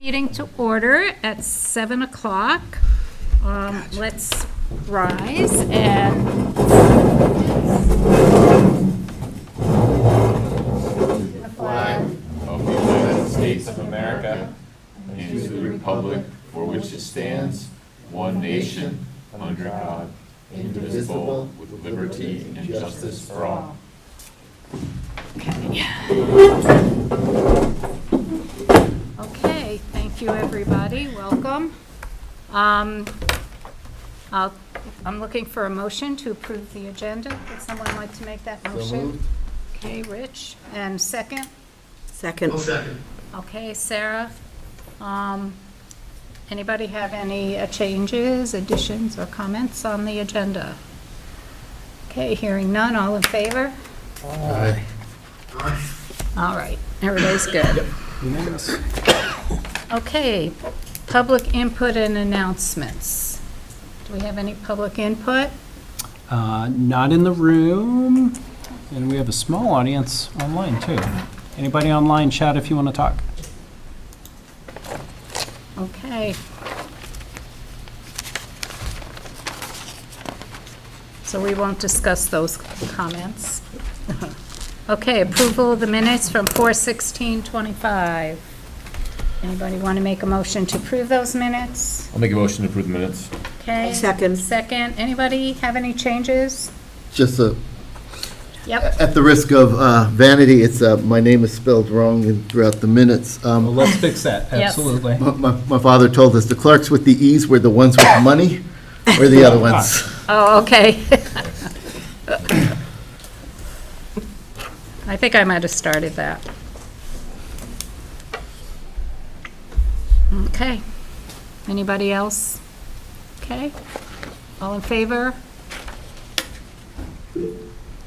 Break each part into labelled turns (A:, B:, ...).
A: Meeting to order at 7 o'clock. Let's rise and
B: the flag of the United States of America and to the republic for which it stands, one nation, under God, indivisible, with liberty and justice for all.
A: Okay, thank you, everybody. Welcome. I'm looking for a motion to approve the agenda. Would someone like to make that motion?
C: So moved.
A: Okay, Rich. And second?
D: Second.
C: I'll second.
A: Okay, Sarah. Anybody have any changes, additions, or comments on the agenda? Okay, hearing none. All in favor?
C: Aye.
A: All right, everybody's good.
E: Unanimous.
A: Okay, public input and announcements. Do we have any public input?
E: Not in the room, and we have a small audience online, too. Anybody online, chat if you want to talk.
A: Okay. So we won't discuss those comments. Okay, approval of the minutes from 4/16/25. Anybody want to make a motion to approve those minutes?
B: I'll make a motion to approve the minutes.
A: Okay.
D: Second.
A: Second. Anybody have any changes?
C: Just
A: Yep.
C: at the risk of vanity, it's my name is spelled wrong throughout the minutes.
E: Well, let's fix that,
A: Yes.
E: absolutely.
C: My father told us the clerks with the E's were the ones with money, or the other ones.
A: Oh, okay. I think I might have started that. Okay. Anybody else? Okay. All in favor?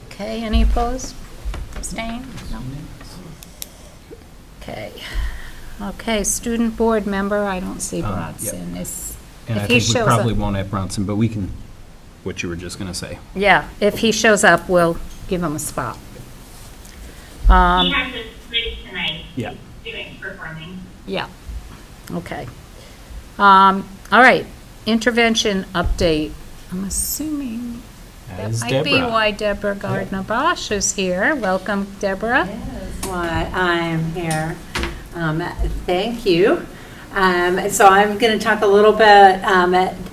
A: Okay, any opposed? Abstain? No? Okay. Okay, student board member, I don't see
E: Yep.
A: Bronson. Is,
E: And I
A: if he
E: think we
A: shows
E: probably
A: up,
E: won't have Bronson, but we can, what you were just going to say.
A: yeah, if he shows up, we'll give him a spot.
F: He has this race tonight.
E: Yeah.
F: He's performing.
A: Yeah, okay. All right, intervention update. I'm assuming that
E: As
A: might be
E: Deborah.
A: why Deborah Gardner-Bosch is here. Welcome, Deborah.
D: That's why I'm here. Thank you. So I'm going to talk a little bit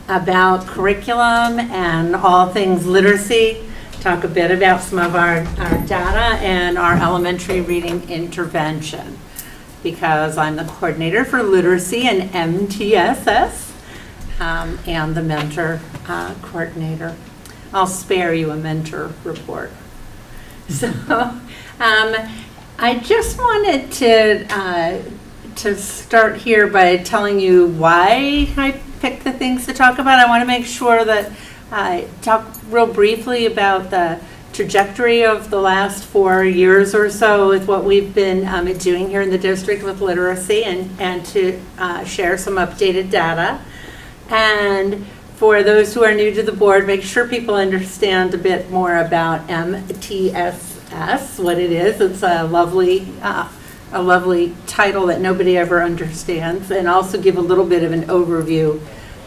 D: about curriculum and all things literacy, talk a bit about some of our data and our elementary reading intervention, because I'm the coordinator for literacy and MTSS and the mentor coordinator. I'll spare you a mentor report. So I just wanted to start here by telling you why I picked the things to talk about. I want to make sure that I talk real briefly about the trajectory of the last 4 years or so with what we've been doing here in the district with literacy, and to share some updated data. And for those who are new to the board, make sure people understand a bit more about MTSS, what it is. It's a lovely title that nobody ever understands, and also give a little bit of an overview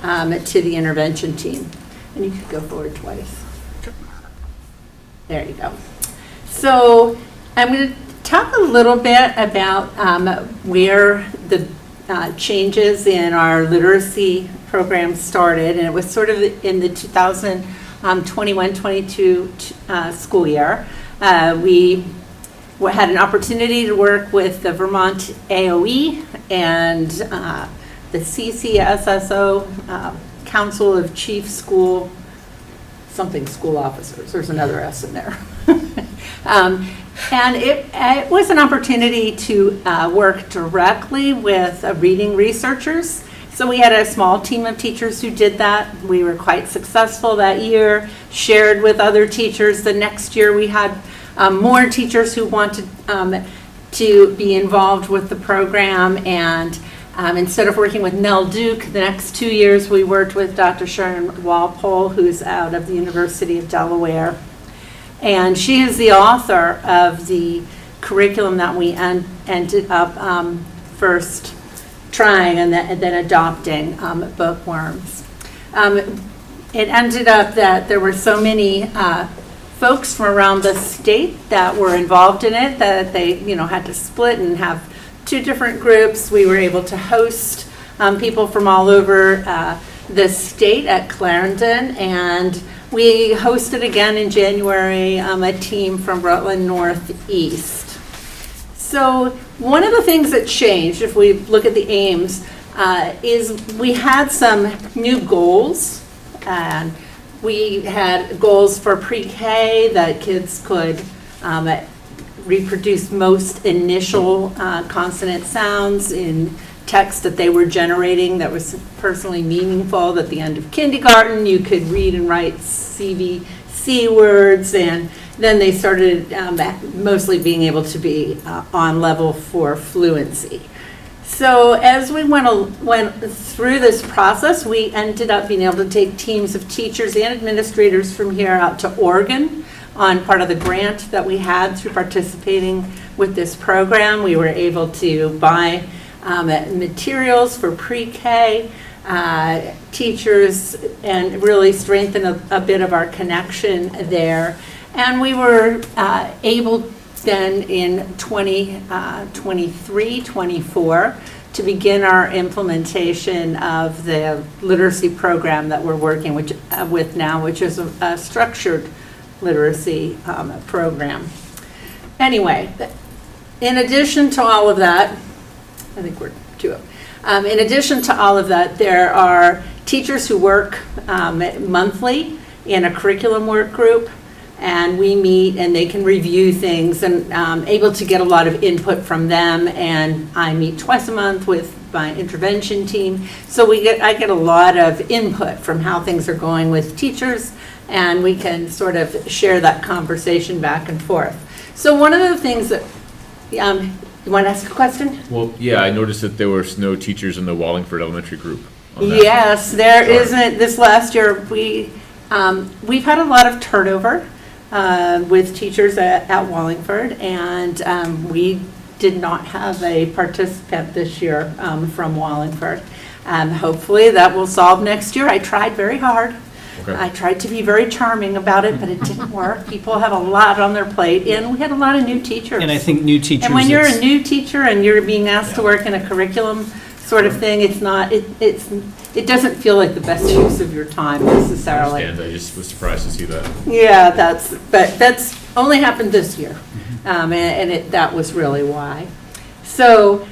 D: to the intervention team. And you could go forward twice. There you go. So I'm going to talk a little bit about where the changes in our literacy program started, and it was sort of in the 2021-22 school year. We had an opportunity to work with the Vermont AOE and the CCSSO, Council of Chief School Officers. There's another S in there. And it was an opportunity to work directly with reading researchers. So we had a small team of teachers who did that. We were quite successful that year, shared with other teachers. The next year we had more teachers who wanted to be involved with the program, and instead of working with Nell Duke, the next 2 years we worked with Dr. Sharon Walpole, who's out of the University of Delaware. And she is the author of the curriculum that we ended up first trying and then adopting bookworms. It ended up that there were so many folks from around the state that were involved in it that they, had to split and have 2 different groups. We were able to host people from all over the state at Clarendon, and we hosted again in January a team from Rutland Northeast. So one of the things that changed, if we look at the aims, is we had some new goals, and we had goals for pre-K that kids could reproduce most initial consonant sounds in text that they were generating that was personally meaningful. At the end of kindergarten, you could read and write CVC words, and then they started mostly being able to be on level for fluency. So as we went through this process, we ended up being able to take teams of teachers and administrators from here out to Oregon on part of the grant that we had through participating with this program. We were able to buy materials for pre-K teachers and really strengthen a bit of our connection there. And we were able then in 2023-24 to begin our implementation of the literacy program that we're working with now, which is a structured literacy program. Anyway, in addition to all of that, I think we're 2 up. In addition to all of that, there are teachers who work monthly in a curriculum work group, and we meet and they can review things, and able to get a lot of input from them. And I meet twice a month with my intervention team, so I get a lot of input from how things are going with teachers, and we can sort of share that conversation back and forth. So one of the things that you want to ask a question?
B: Well, yeah, I noticed that there were no teachers in the Wallingford Elementary group on that.
D: Yes, there isn't. This last year, we've had a lot of turnover with teachers at Wallingford, and we did not have a participant this year from Wallingford. Hopefully that will solve next year. I tried very hard.
B: Okay.
D: I tried to be very charming about it, but it didn't work. People have a lot on their plate, and we had a lot of new teachers.
E: And I think new teachers.
D: And when you're a new teacher and you're being asked to work in a curriculum sort of thing, it doesn't feel like the best use of your time necessarily.
B: I understand. I just was surprised to see that.
D: Yeah, that's only happened this year, that was really why. So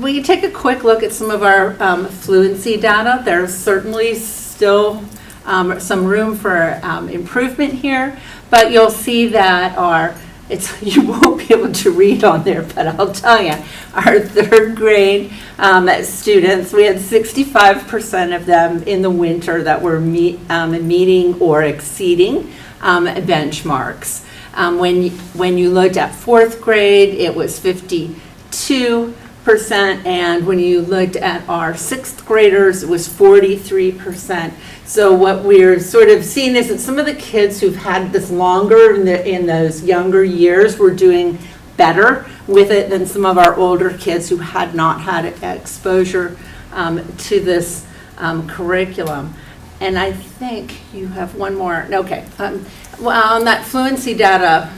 D: we can take a quick look at some of our fluency data. There's certainly still some room for improvement here, but you'll see that you won't be able to read on there, but I'll tell you, our 3rd grade students, we had 65% of them in the winter that were meeting or exceeding benchmarks. When you looked at 4th grade, it was 52%, and when you looked at our 6th graders, it was 43%. So what we're sort of seeing is that some of the kids who've had this longer in those younger years were doing better with it than some of our older kids who had not had exposure to this curriculum. And I think you have one more. Okay. Well, on that fluency data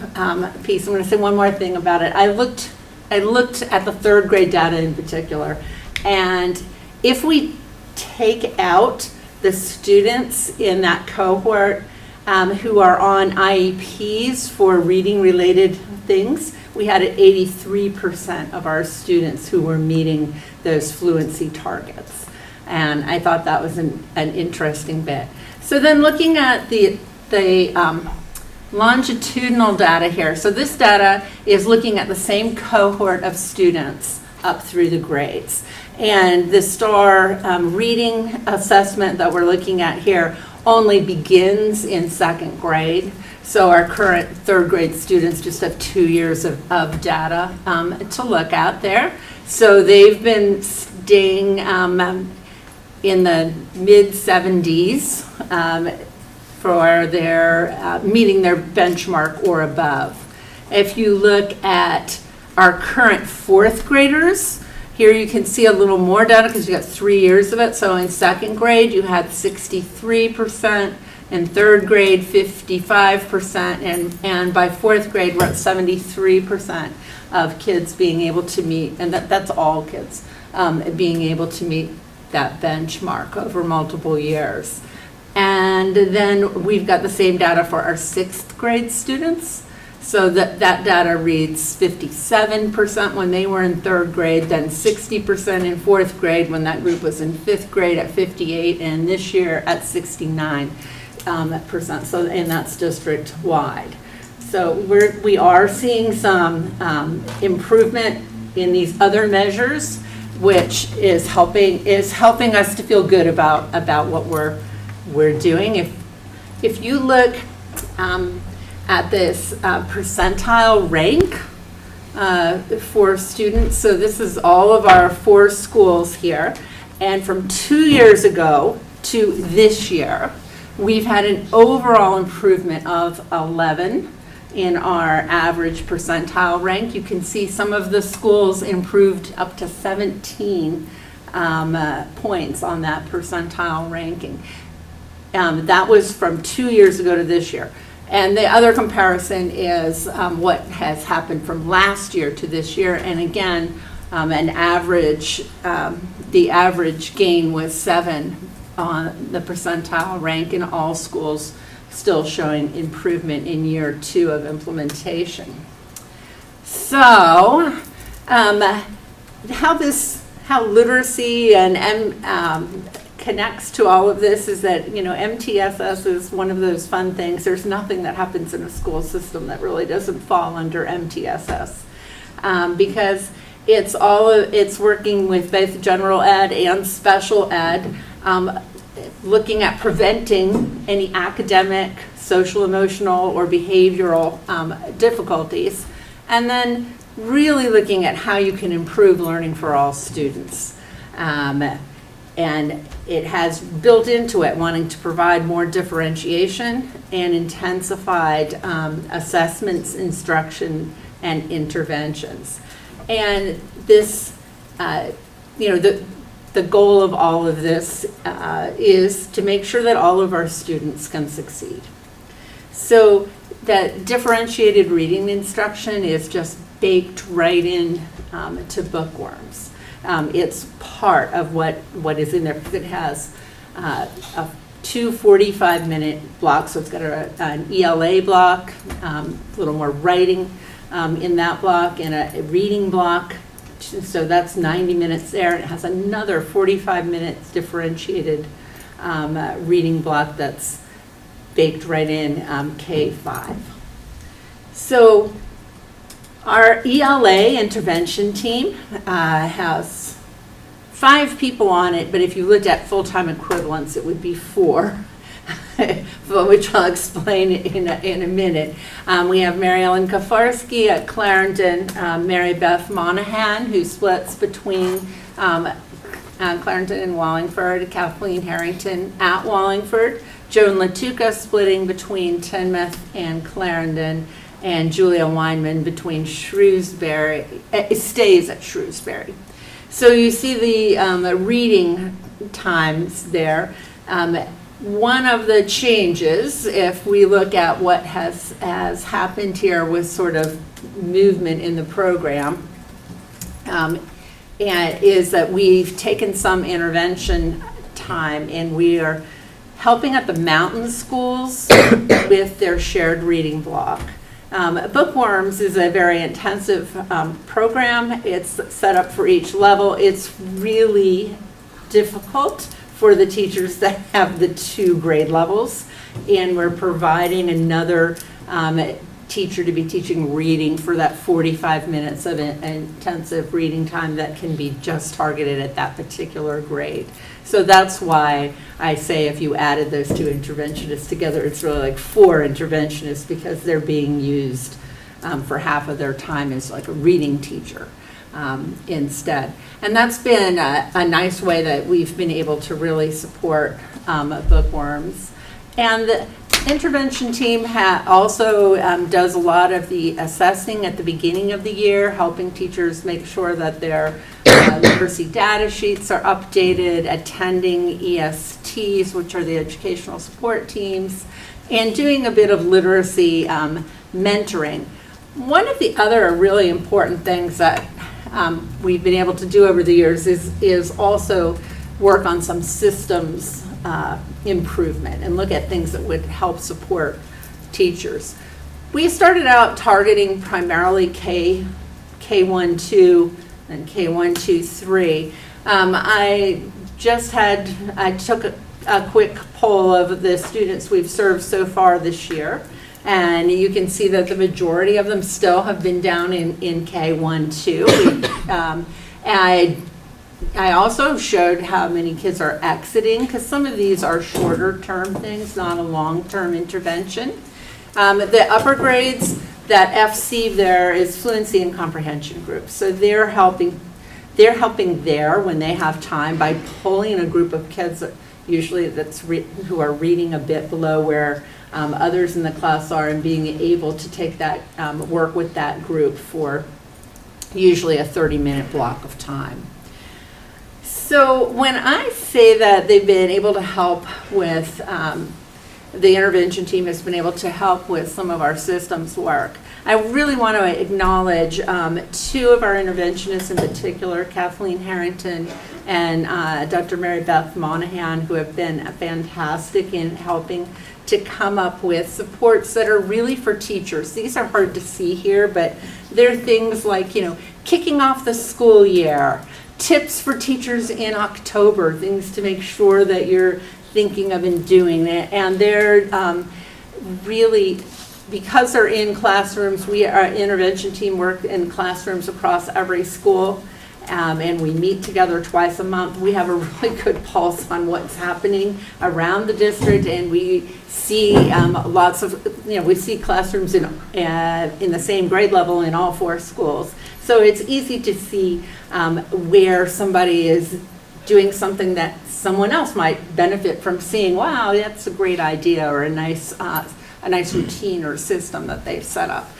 D: piece, I'm going to say one more thing about it. I looked at the 3rd grade data in particular, and if we take out the students in that cohort who are on IEPs for reading-related things, we had 83% of our students who were meeting those fluency targets. And I thought that was an interesting bit. So then looking at the longitudinal data here. So this data is looking at the same cohort of students up through the grades. And the STAR reading assessment that we're looking at here only begins in 2nd grade. So our current 3rd grade students just have 2 years of data to look at there. So they've been staying in the mid-70s for their meeting their benchmark or above. If you look at our current 4th graders, Here you can see a little more data because you got 3 years of it. So in second grade, you had 63%, in third grade, 55%, and by fourth grade, we're at 73% of kids being able to meet, and that's all kids, being able to meet that benchmark over multiple years. And then we've got the same data for our sixth grade students. So that data reads 57% when they were in third grade, then 60% in fourth grade when that group was in fifth grade at 58, and this year at 69%. So, and that's district-wide. So we are seeing some improvement in these other measures, which is helping us to feel good about what we're doing. If you look at this percentile rank for students. So this is all of our 4 schools here. And from 2 years ago to this year, we've had an overall improvement of 11 in our average percentile rank. You can see some of the schools improved up to 17 points on that percentile ranking. That was from 2 years ago to this year. And the other comparison is what has happened from last year to this year. And again, the average gain was 7 on the percentile rank in all schools, still showing improvement in year 2 of implementation. So how literacy and connects to all of this is that, MTSS is one of those fun things. There's nothing that happens in a school system that really doesn't fall under MTSS because it's working with both general ed and special ed, looking at preventing any academic, social, emotional, or behavioral difficulties, and then really looking at how you can improve learning for all students. And it has built into it wanting to provide more differentiation and intensified assessments, instruction, and interventions. And this, the goal of all of this is to make sure that all of our students can succeed. So that differentiated reading instruction is just baked right in to bookworms. It's part of what is in there because it has 2 45-minute blocks. So it's got an ELA block, a little more writing in that block, and a reading block. So that's 90 minutes there. And it has another 45 minutes differentiated reading block that's baked right in K5. So our ELA intervention team has 5 people on it, but if you looked at full-time equivalents, it would be 4, which I'll explain in a minute. We have Mary Ellen Kafarsky at Clarendon, Mary Beth Monahan, who splits between Clarendon and Wallingford, Kathleen Harrington at Wallingford, Joan Latuka splitting between Teignmouth and Clarendon, and Julia Weinman between Shrewsbury, stays at Shrewsbury. So you see the reading times there. One of the changes, if we look at what has happened here with sort of movement in the program, and is that we've taken some intervention time and we are helping at the mountain schools with their shared reading block. Bookworms is a very intensive program. It's set up for each level. It's really difficult for the teachers that have the 2 grade levels, and we're providing another teacher to be teaching reading for that 45 minutes of intensive reading time that can be just targeted at that particular grade. So that's why I say if you added those 2 interventionists together, it's really like 4 interventionists because they're being used for half of their time as like a reading teacher instead. And that's been a nice way that we've been able to really support bookworms. And the intervention team also does a lot of the assessing at the beginning of the year, helping teachers make sure that they're literacy data sheets are updated, attending ESTs, which are the educational support teams, and doing a bit of literacy mentoring. One of the other really important things that we've been able to do over the years is also work on some systems improvement and look at things that would help support teachers. We started out targeting primarily K1-2 and K1-2-3. I took a quick poll of the students we've served so far this year, and you can see that the majority of them still have been down in K1-2. I also showed how many kids are exiting, because some of these are shorter term things, not a long-term intervention. The upper grades, that FC there is fluency and comprehension groups. So they're helping there when they have time by pulling a group of kids, usually who are reading a bit below where others in the class are, and being able to take that, work with that group for usually a 30-minute block of time. So when I say that they've been able to help with, the intervention team has been able to help with some of our systems work, I really want to acknowledge two of our interventionists in particular, Kathleen Harrington and Dr. Mary Beth Monahan, who have been fantastic in helping to come up with supports that are really for teachers. These are hard to see here, but they're things like, kicking off the school year, tips for teachers in October, things to make sure that you're thinking of and doing it. And they're really, because they're in classrooms, our intervention team work in classrooms across every school, and we meet together twice a month. We have a really good pulse on what's happening around the district, and we see we see classrooms in the same grade level in all 4 schools. So it's easy to see where somebody is doing something that someone else might benefit from seeing. Wow, that's a great idea, or a nice routine or system that they've set up.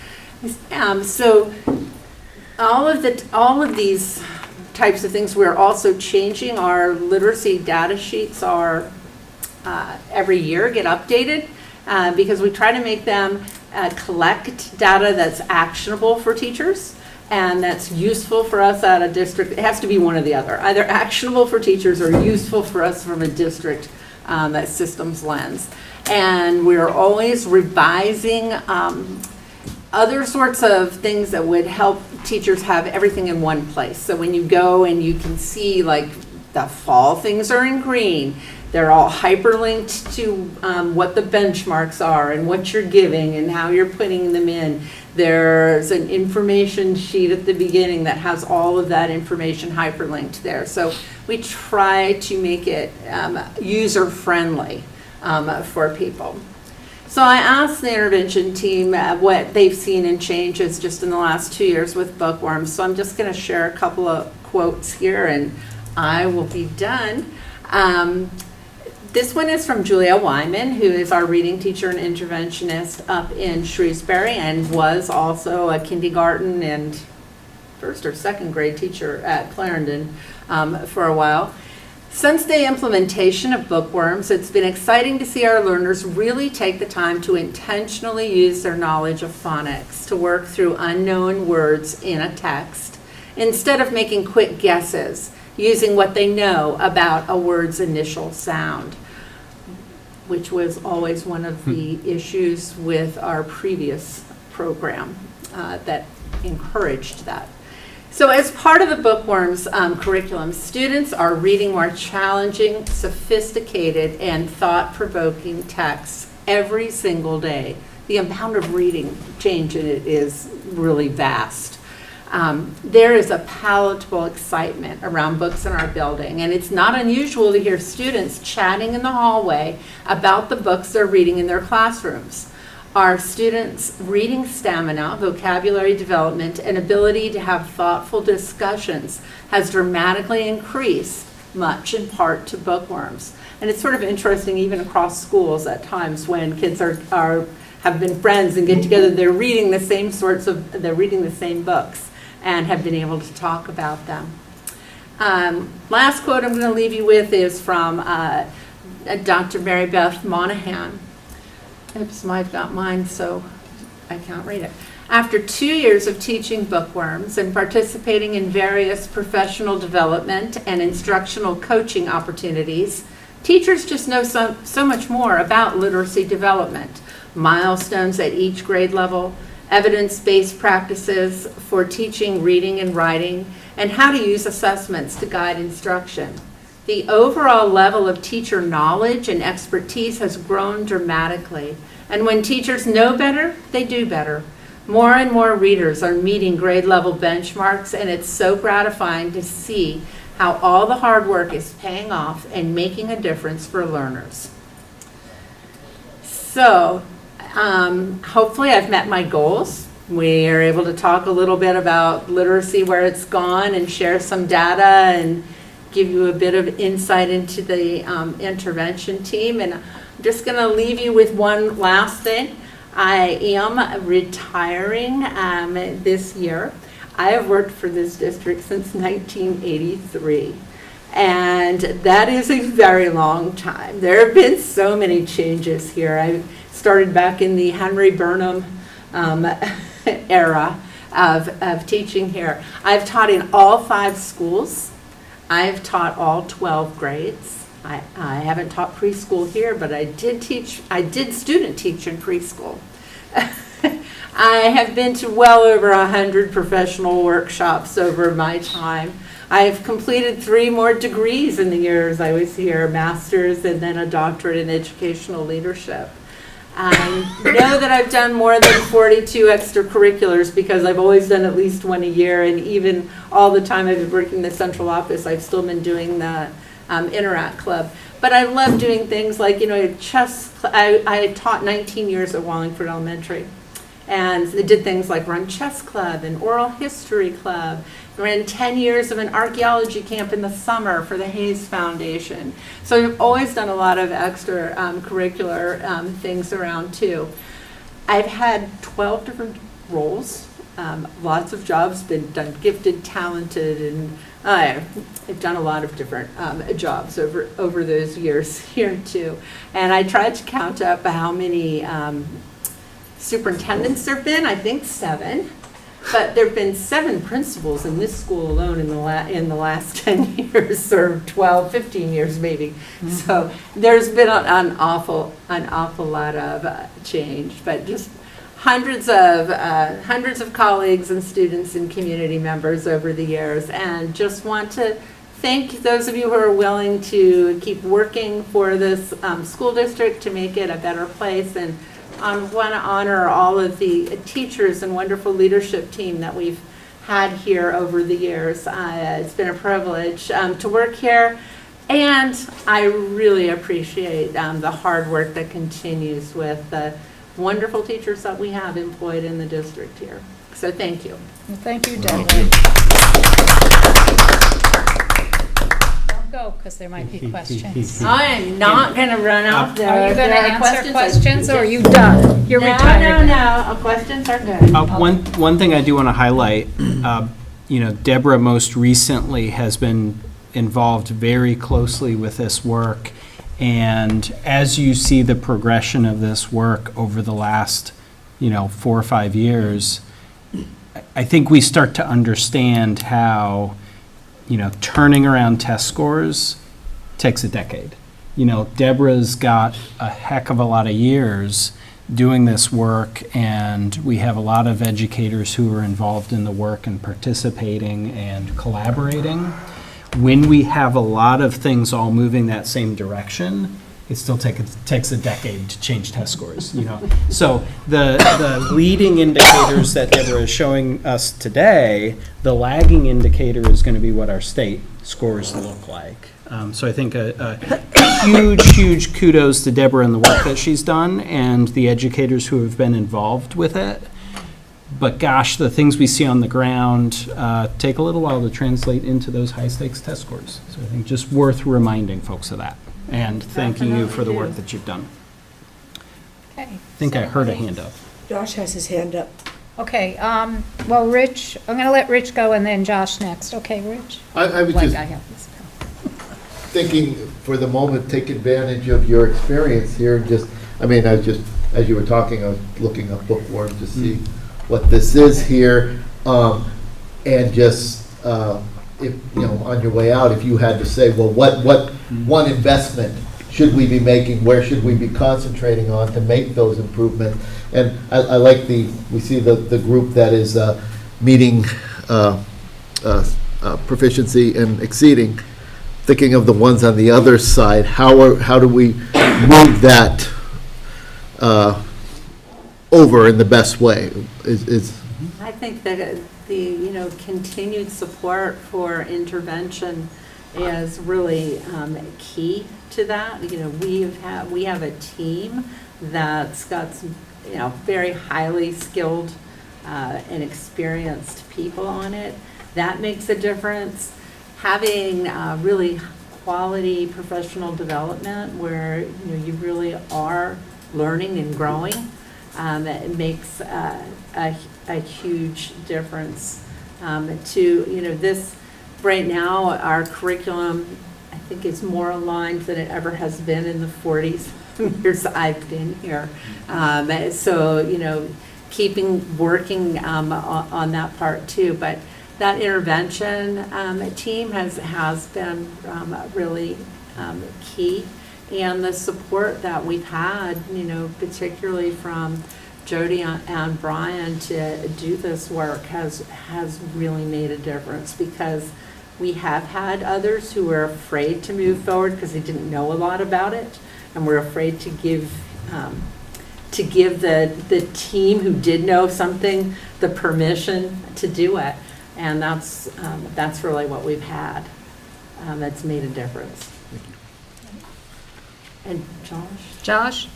D: So all of these types of things, we're also changing. Our literacy data sheets are every year get updated because we try to make them collect data that's actionable for teachers and that's useful for us at a district. It has to be one or the other, either actionable for teachers or useful for us from a district systems lens. And we're always revising other sorts of things that would help teachers have everything in one place. So when you go and you can see, like, the fall things are in green, they're all hyperlinked to what the benchmarks are and what you're giving and how you're putting them in. There's an information sheet at the beginning that has all of that information hyperlinked there. So we try to make it user-friendly for people. So I asked the intervention team what they've seen in changes just in the last 2 years with bookworms. So I'm just going to share a couple of quotes here and I will be done. This one is from Julia Wyman, who is our reading teacher and interventionist up in Shrewsbury and was also a kindergarten and first or second grade teacher at Clarendon for a while. Since the implementation of bookworms, it's been exciting to see our learners really take the time to intentionally use their knowledge of phonics to work through unknown words in a text, instead of making quick guesses using what they know about a word's initial sound, which was always one of the issues with our previous program that encouraged that. So as part of the bookworms curriculum, students are reading more challenging, sophisticated, and thought-provoking texts every single day. The amount of reading change in it is really vast. There is a palatable excitement around books in our building, and it's not unusual to hear students chatting in the hallway about the books they're reading in their classrooms. Our students' reading stamina, vocabulary development, and ability to have thoughtful discussions has dramatically increased, much in part to bookworms. And it's sort of interesting, even across schools at times when kids have been friends and get together, they're reading the same books and have been able to talk about them. Last quote I'm going to leave you with is from Dr. Mary Beth Monahan. Oops, I've got mine, so I can't read it. After 2 years of teaching bookworms and participating in various professional development and instructional coaching opportunities, teachers just know so much more about literacy development, milestones at each grade level, evidence-based practices for teaching reading and writing, and how to use assessments to guide instruction. The overall level of teacher knowledge and expertise has grown dramatically, and when teachers know better, they do better. More and more readers are meeting grade level benchmarks, and it's so gratifying to see how all the hard work is paying off and making a difference for learners. So, hopefully I've met my goals. We are able to talk a little bit about literacy, where it's gone, and share some data and give you a bit of insight into the intervention team. And I'm just going to leave you with one last thing. I am retiring this year. I have worked for this district since 1983, and that is a very long time. There have been so many changes here. I started back in the Henry Burnham era of teaching here. I've taught in all 5 schools. I've taught all 12 grades. I haven't taught preschool here, but I did student teach in preschool. I have been to well over 100 professional workshops over my time. I've completed 3 more degrees in the years I was here, a master's and then a doctorate in educational leadership. I know that I've done more than 42 extracurriculars because I've always done at least one a year, and even all the time I've been working in the central office, I've still been doing the Interact Club. But I love doing things like, chess. I taught 19 years at Wallingford Elementary, and I did things like run chess club and oral history club. I ran 10 years of an archaeology camp in the summer for the Hayes Foundation. So I've always done a lot of extra curricular things around too. I've had 12 different roles, lots of jobs, been done gifted, talented, and I've done a lot of different jobs over those years here too. And I tried to count up how many superintendents there have been. I think 7. But there have been 7 principals in this school alone in the last 10 years, or 12, 15 years maybe. Mm-hmm. So there's been an awful lot of change, but just hundreds of colleagues and students and community members over the years, and just want to thank those of you who are willing to keep working for this school district to make it a better place. And I want to honor all of the teachers and wonderful leadership team that we've had here over the years. It's been a privilege to work here, and I really appreciate the hard work that continues with the wonderful teachers that we have employed in the district here. So thank you.
A: Well, thank you, Deborah. Don't go, because there might be questions.
D: I am not going to run off there.
A: Are you going to
D: If there
A: answer questions, or are you
D: just-
A: done? You're retired.
D: No. Questions are good.
E: One thing I do want to highlight, Deborah most recently has been involved very closely with this work. And as you see the progression of this work over the last, 4 or 5 years, I think we start to understand how, turning around test scores takes a decade. Deborah's got a heck of a lot of years doing this work, and we have a lot of educators who are involved in the work and participating and collaborating. When we have a lot of things all moving that same direction, it still takes a decade to change test scores, So the leading indicators that Deborah is showing us today, the lagging indicator is going to be what our state scores look like. So I think a huge kudos to Deborah and the work that she's done and the educators who have been involved with it. But gosh, the things we see on the ground take a little while to translate into those high-stakes test scores. So I think just worth reminding folks of that and thanking you for the work that you've done.
A: Okay.
E: I think I heard a hand up.
G: Josh has his hand up.
A: Okay, well, Rich, I'm gonna let Rich go and then Josh next. Okay, Rich?
C: I was
A: Like
C: just
A: I have this.
C: thinking for the moment, take advantage of your experience here and just, I mean, I was just, as you were talking, I was looking up bookworm to see what this is here. And just, if, you know, on your way out, if you had to say, well, what one investment should we be making? Where should we be concentrating on to make those improvements? And I like we see the group that is meeting proficiency and exceeding. Thinking of the ones on the other side, how do we move that over in the best way?
D: I think that the continued support for intervention is really key to that. We have a team that's got some very highly skilled and experienced people on it. That makes a difference. Having really quality professional development where you really are learning and growing, it makes a huge difference. This right now, our curriculum I think is more aligned than it ever has been in the 40 years I've been here. So keeping working on that part too, but. That intervention team has been really key, and the support that we've had, particularly from Jody and Brian to do this work has really made a difference, because we have had others who were afraid to move forward because they didn't know a lot about it, and were afraid to give the team who did know something the permission to do it. And that's really what we've had. That's made a difference. And Josh?
A: Josh?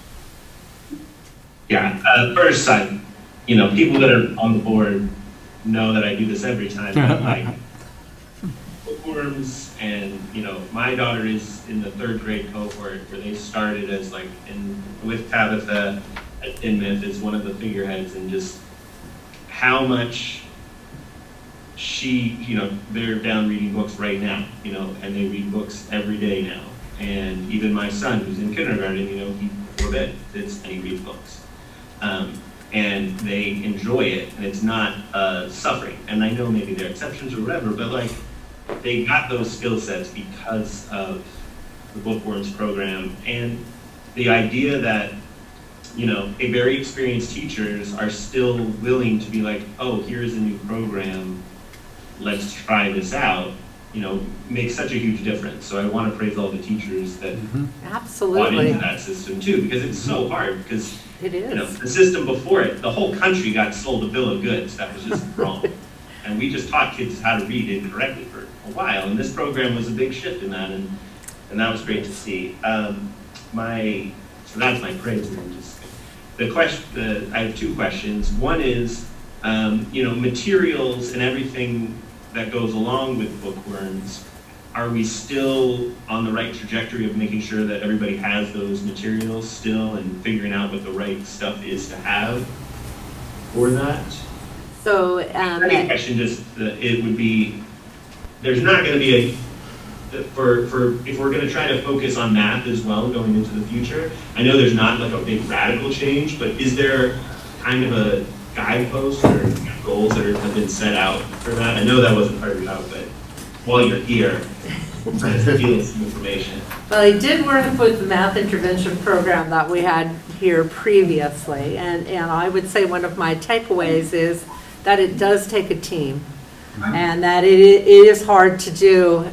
G: Yeah, first, people that are on the board know that I do this every time. Like bookworms, and my daughter is in the 3rd grade cohort where they started as with Tabitha at Inmouth as one of the figureheads, and just how much. They're down reading books right now, and they read books every day now. And even my son, who's in kindergarten, he before bed he reads books, and they enjoy it, and it's not suffering. And I know maybe there are exceptions or whatever, but they got those skill sets because of the Bookworms program, and the idea that a very experienced teachers are still willing to be like, oh, here's a new program. Let's try this out, makes such a huge difference. So I want to praise all the teachers that bought into that system too, because it's so hard, because
D: it is.
G: The system before it, the whole country got sold a bill of goods that was just wrong. And we just taught kids how to read incorrectly for a while, and this program was a big shift in that, and that was great to see. So that's my praise. I have 2 questions. One is, materials and everything that goes along with Bookworms, are we still on the right trajectory of making sure that everybody has those materials still, and figuring out what the right stuff is to have for that?
D: So,
G: second question, it would be, there's not going to be if we're going to try to focus on math as well going into the future, I know there's not a big radical change, but is there kind of a guidepost or goals that have been set out for that? I know that wasn't part of your job, but while you're here, I'm trying to steal some information.
D: Well, I did work with the math intervention program that we had here previously, and I would say one of my takeaways is that it does take a team, and that it is hard to do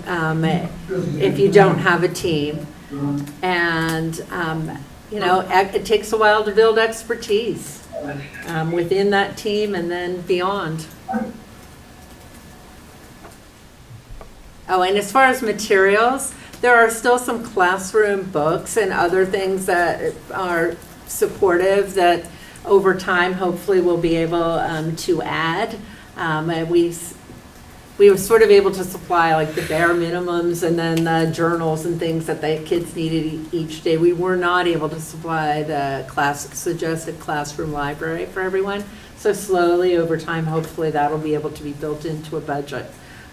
D: if you don't have a team, and it takes a while to build expertise within that team and then beyond. Oh, and as far as materials, there are still some classroom books and other things that are supportive that over time hopefully we'll be able to add. We were sort of able to supply the bare minimums and then the journals and things that the kids needed each day. We were not able to supply the suggested classroom library for everyone. So slowly, over time, hopefully that'll be able to be built into a budget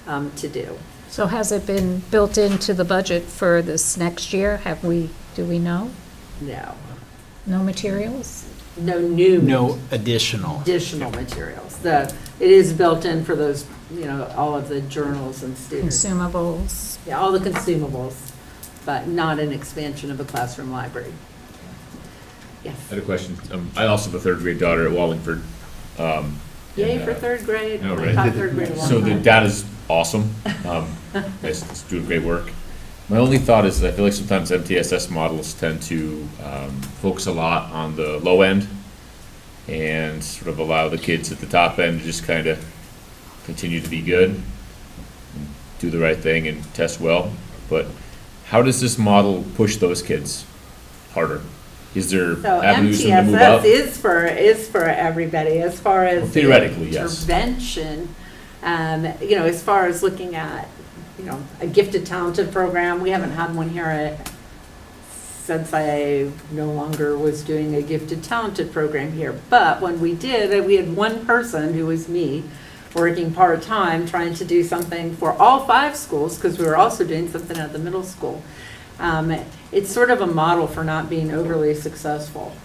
D: to do.
A: So has it been built into the budget for this next year? Do we know?
D: No,
A: No materials?
D: no new.
E: No additional.
D: Additional materials. It is built in for those, all of the journals and students.
A: Consumables?
D: Yeah, all the consumables, but not an expansion of a classroom library. Yes.
B: I had a question. I also have a third grade daughter at Wallingford.
D: Yay for third grade.
B: No,
D: I
B: right.
D: taught third grade a long
B: So the
D: time.
B: data's awesome. It's doing great work. My only thought is that I feel like sometimes MTSS models tend to focus a lot on the low end and sort of allow the kids at the top end to just kind of continue to be good, and do the right thing and test well. But how does this model push those kids harder? Is there
D: So
B: avenues for them to move up?
D: MTSS is for everybody as far as
B: Well, theoretically, yes.
D: intervention. As far as looking at a gifted talented program, we haven't had one here since I no longer was doing a gifted talented program here. But when we did, we had one person, who was me, working part-time trying to do something for all 5 schools, because we were also doing something at the middle school. It's sort of a model for not being overly successful.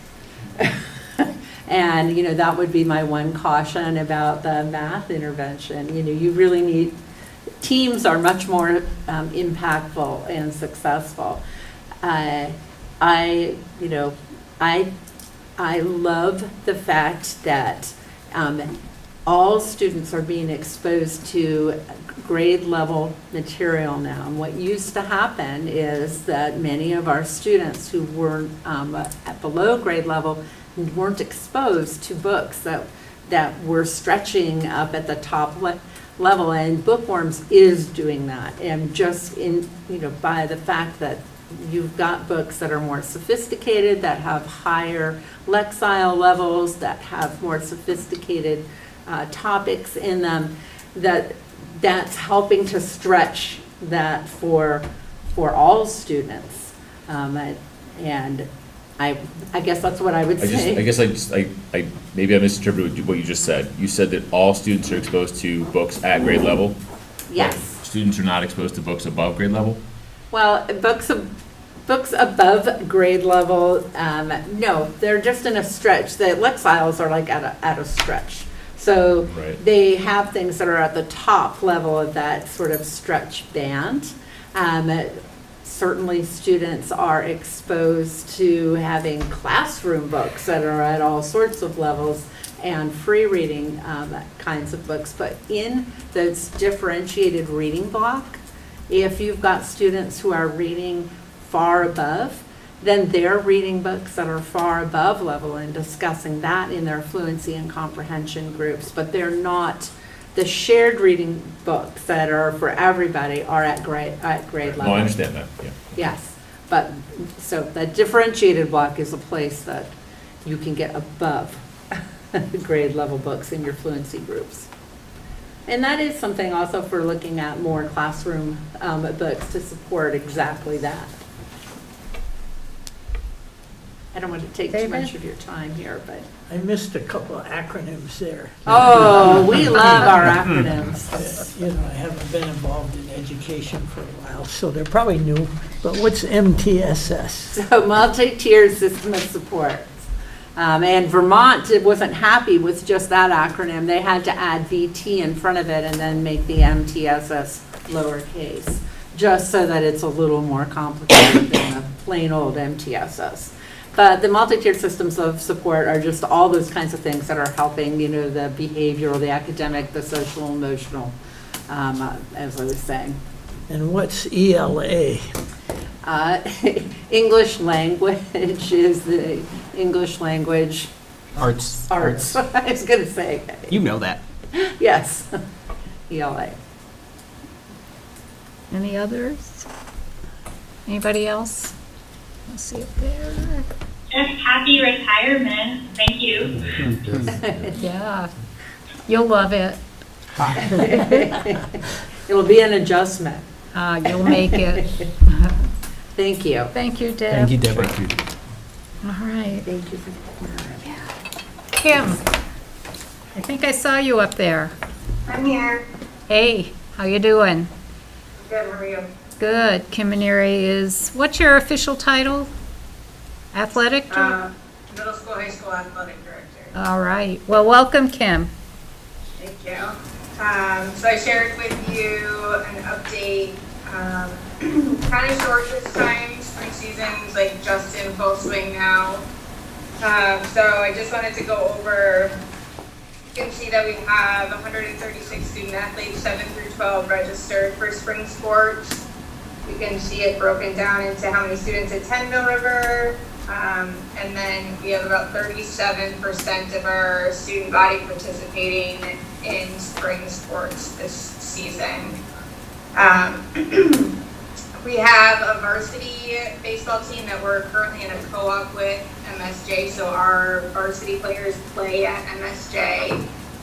D: And, that would be my one caution about the math intervention. You really need, teams are much more impactful and successful. I love the fact that all students are being exposed to grade level material now. And what used to happen is that many of our students who were at below grade level weren't exposed to books that were stretching up at the top level, and Bookworms is doing that. And just by the fact that you've got books that are more sophisticated, that have higher lexile levels, that have more sophisticated topics in them, that's helping to stretch that for all students. And I guess that's what I would say.
B: I maybe I misinterpreted what you just said. You said that all students are exposed to books at grade level?
D: Yes.
B: Students are not exposed to books above grade level?
D: Well, books above grade level, no, they're just in a stretch. The lexiles are like at a stretch. So
B: Right.
D: they have things that are at the top level of that sort of stretch band. Certainly students are exposed to having classroom books that are at all sorts of levels and free reading kinds of books. But in this differentiated reading block, if you've got students who are reading far above, then they're reading books that are far above level and discussing that in their fluency and comprehension groups. But they're not, the shared reading books that are for everybody are at grade level.
B: No, I understand that, yeah.
D: Yes, but, so the differentiated block is a place that you can get above grade level books in your fluency groups. And that is something also for looking at more classroom books to support exactly that. I don't want to take too much of your time here, but.
H: I missed a couple of acronyms there.
D: Oh, we love our acronyms.
H: I haven't been involved in education for a while, so they're probably new. But what's MTSS?
D: So multi-tiered system of support. And Vermont wasn't happy with just that acronym. They had to add VT in front of it and then make the MTSS lowercase, just so that it's a little more complicated than a plain old MTSS. But the multi-tiered systems of support are just all those kinds of things that are helping, the behavioral, the academic, the social, emotional, as I was saying.
H: And what's ELA?
D: English language is the English language
E: Arts.
D: I was going to say.
E: You know that.
D: Yes, ELA.
A: Any others? Anybody else? Let's see up there.
F: Just happy retirement. Thank you.
A: Yeah, you'll love it.
D: It'll be an adjustment.
A: You'll make it.
D: Thank you.
A: Thank you, Deb.
E: Thank you, Deborah.
A: All right.
D: Thank you for
A: Kim, I think I saw you up there.
F: I'm here.
A: Hey, how you doing?
F: Good, how are you?
A: Good. Kim Maneri is, what's your official title? Athletic director?
F: Middle school, high school athletic director.
A: All right. Well, welcome, Kim.
F: Thank you. So I shared with you an update, kind of short this time. Spring season's like just in full swing now. So I just wanted to go over, you can see that we have 136 student athletes, 7 through 12 registered for spring sports. You can see it broken down into how many students attend Mill River. And then we have about 37% of our student body participating in spring sports this season. We have a varsity baseball team that we're currently in a co-op with MSJ, so our varsity players play at MSJ,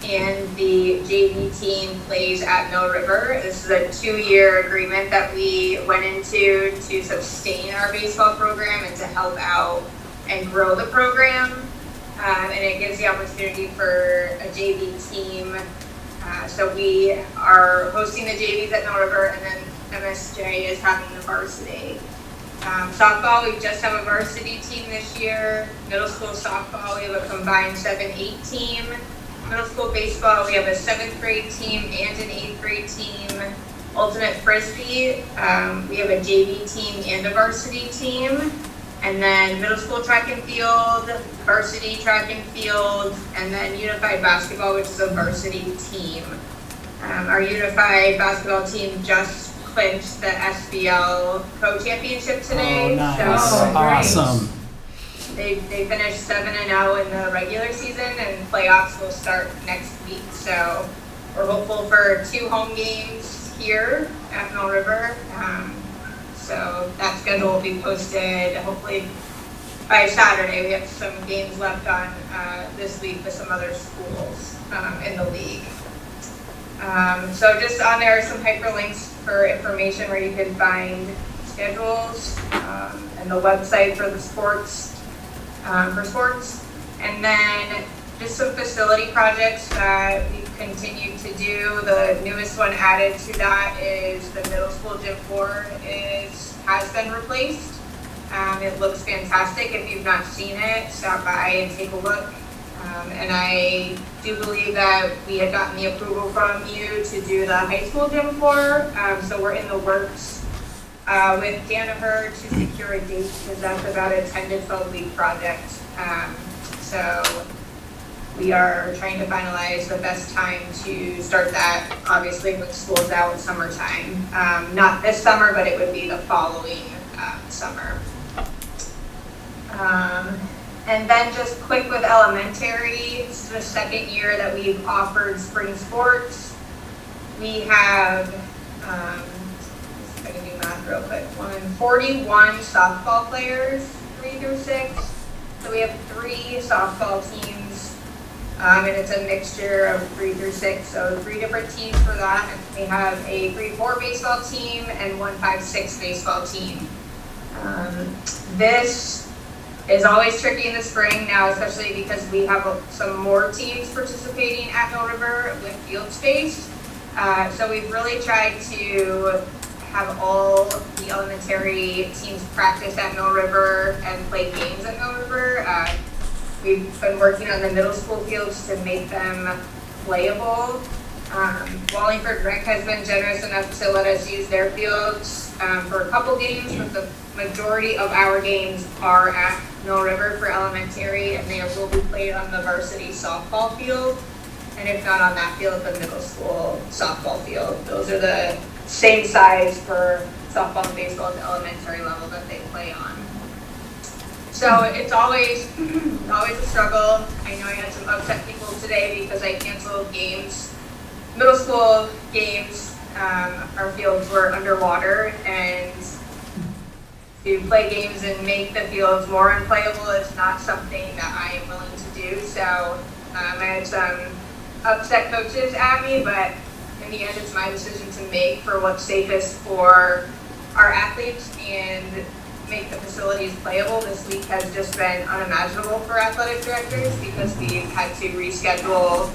F: and the JV team plays at Mill River. This is a 2-year agreement that we went into to sustain our baseball program and to help out and grow the program. And it gives the opportunity for a JV team. So we are hosting the JVs at Mill River, and then MSJ is having the varsity. Softball, we just have a varsity team this year. Middle school softball, we have a combined 7-8 team. Middle school baseball, we have a 7th grade team and an 8th grade team. Ultimate Frisbee, we have a JV team and a varsity team. And then middle school track and field, varsity track and field, and then unified basketball, which is a varsity team. Our unified basketball team just clinched the SBL co-championship today.
E: Oh, nice.
F: So
E: Awesome.
F: They finished 7-0 in the regular season, and playoffs will start next week. So we're hopeful for 2 home games here at Mill River. So that schedule will be posted hopefully by Saturday. We have some games left on this week with some other schools in the league. So just on there are some hyperlinks for information where you can find schedules and the website for the sports, and then just some facility projects that we've continued to do. The newest one added to that is the middle school gym floor has been replaced. It looks fantastic. If you've not seen it, stop by and take a look. And I do believe that we had gotten the approval from you to do the high school gym floor. So we're in the works with Danaher to secure a date, because that's about a 10 to 12 week project. So we are trying to finalize the best time to start that, obviously with school's out, summertime. Not this summer, but it would be the following summer. And then just quick with elementary, this is the second year that we've offered spring sports. We have, if I can do math real quick, 41 softball players, 3 through 6. So we have 3 softball teams. And it's a mixture of 3 through 6, so 3 different teams for that. And we have a 3-4 baseball team and 1-5-6 baseball team. This is always tricky in the spring now, especially because we have some more teams participating at Mill River with field space. So we've really tried to have all the elementary teams practice at Mill River and play games at Mill River. We've been working on the middle school fields to make them playable. Wallingford Rec has been generous enough to let us use their fields for a couple games, but the majority of our games are at Mill River for elementary, and they will be played on the varsity softball field, and if not on that field, the middle school softball field. Those are the same size for softball and baseball at the elementary level that they play on. So it's always a struggle. I know I had some upset people today because I canceled games. Middle school games, our fields were underwater, and to play games and make the fields more unplayable is not something that I am willing to do. So I had some upset coaches at me, but in the end it's my decision to make for what's safest for our athletes and make the facilities playable. This week has just been unimaginable for athletic directors because we've had to reschedule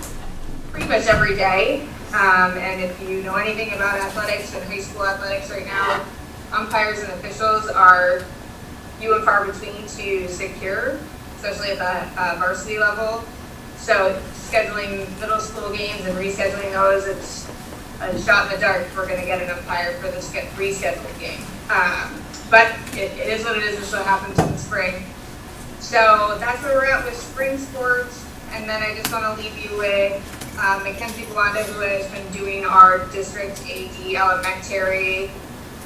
F: pretty much every day. And if you know anything about athletics and high school athletics right now, umpires and officials are few and far between to secure, especially at the varsity level. So scheduling middle school games and rescheduling those, it's a shot in the dark if we're going to get an umpire for this rescheduled game. But it is what it is. This will happen in the spring. So that's where we're at with spring sports. And then I just want to leave you with Mackenzie Blonda, who has been doing our district AD elementary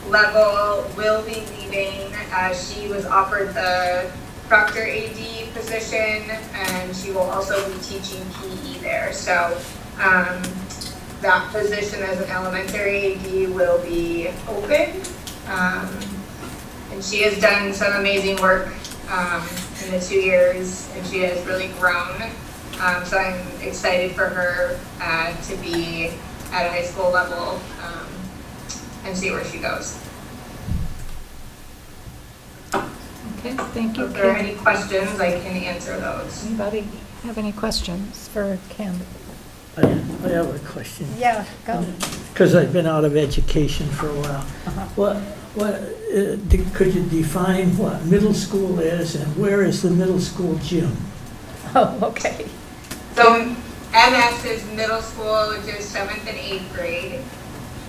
F: level, will be leaving. She was offered the Proctor AD position, and she will also be teaching PE there. So that position as an elementary AD will be open. And she has done some amazing work in the 2 years, and she has really grown. So I'm excited for her to be at a high school level and see where she goes.
A: Okay, thank you,
F: If there are
A: Kim.
F: any questions, I can answer those.
A: Anybody have any questions for Kim?
H: I have a question,
A: Yeah, go.
H: because I've been out of education for a while. Could you define what middle school is, and where is the middle school gym?
A: Oh, okay.
F: So MS is middle school, which is 7th and 8th grade.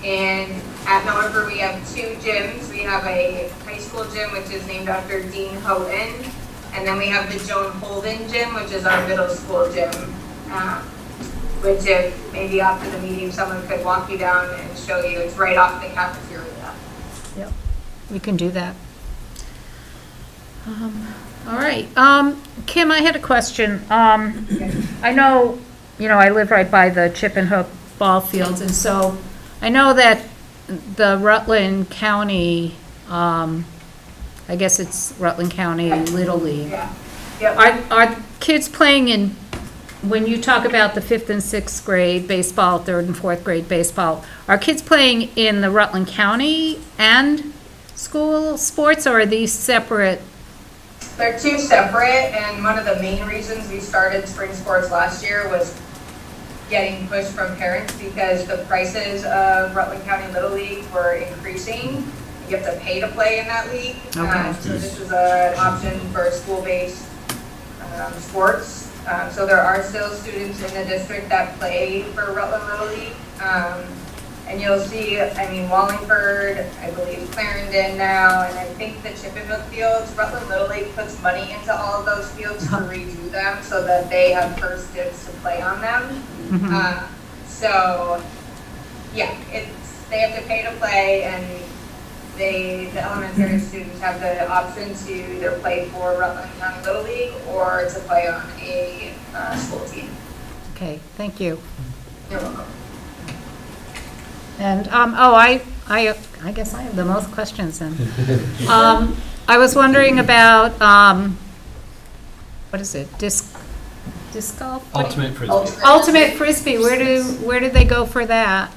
F: And at Mill River, we have 2 gyms. We have a high school gym, which is named after Dean Houghton. And then we have the Joan Holden gym, which is our middle school gym. Which if maybe after the meeting, someone could walk you down and show you. It's right off the cafeteria.
A: Yep, we can do that. All right, Kim, I had a question. I know, I live right by the Chip and Hook ball fields, and so I know that the Rutland County, I guess it's Rutland County Little League.
F: Yeah. Yep.
A: Are kids playing in, when you talk about the 5th and 6th grade baseball, 3rd and 4th grade baseball, are kids playing in the Rutland County and school sports, or are these separate?
F: They're 2 separate, and one of the main reasons we started spring sports last year was getting push from parents because the prices of Rutland County Little League were increasing. You have to pay to play in that league.
A: Okay.
F: So this is an option for school-based sports. So there are still students in the district that play for Rutland Little League. And you'll see, Wallingford, I believe Clarendon now, and I think the Chip and Hook fields, Rutland Little League puts money into all of those fields to redo them so that they have first dibs to play on them. So, yeah, they have to pay to play, and the elementary students have the option to either play for Rutland County Little League or to play on a school team.
A: Okay, thank you.
F: You're welcome.
A: And, I guess I have the most questions then. I was wondering about, what is it, disc golf?
E: Ultimate Frisbee.
A: Ultimate Frisbee, where do they go for that?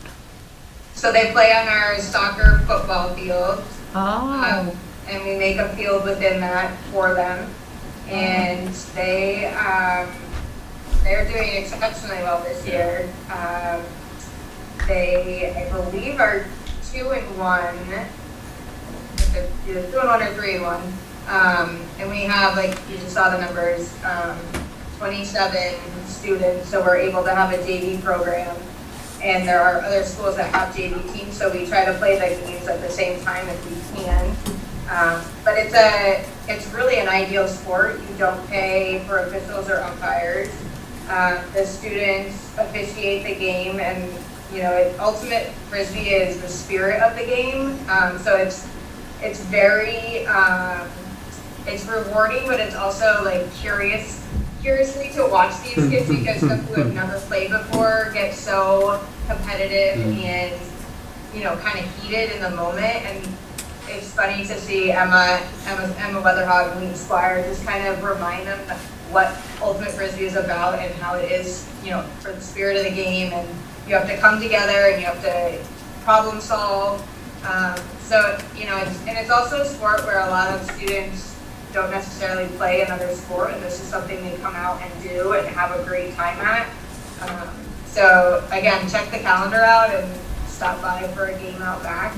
F: So they play on our soccer football field.
A: Oh,
F: And we make a field within that for them. And they're doing exceptionally well this year. They, I believe, are 2-1. They're either 2-1 or 3-1. And we have, like you just saw the numbers, 27 students. So we're able to have a JV program. And there are other schools that have JV teams, so we try to play the games at the same time if we can. But it's really an ideal sport. You don't pay for officials or umpires. The students officiate the game, and Ultimate Frisbee is the spirit of the game. So it's very it's rewarding, but it's also like curiously to watch these kids because some who have never played before get so competitive and kind of heated in the moment. And it's funny to see Emma Weatherhog and Lee Squire just kind of remind them what Ultimate Frisbee is about and how it is, for the spirit of the game, and you have to come together and you have to problem solve. So it's also a sport where a lot of students don't necessarily play another sport, and this is something they come out and do and have a great time at. So again, check the calendar out and stop by for a game out back.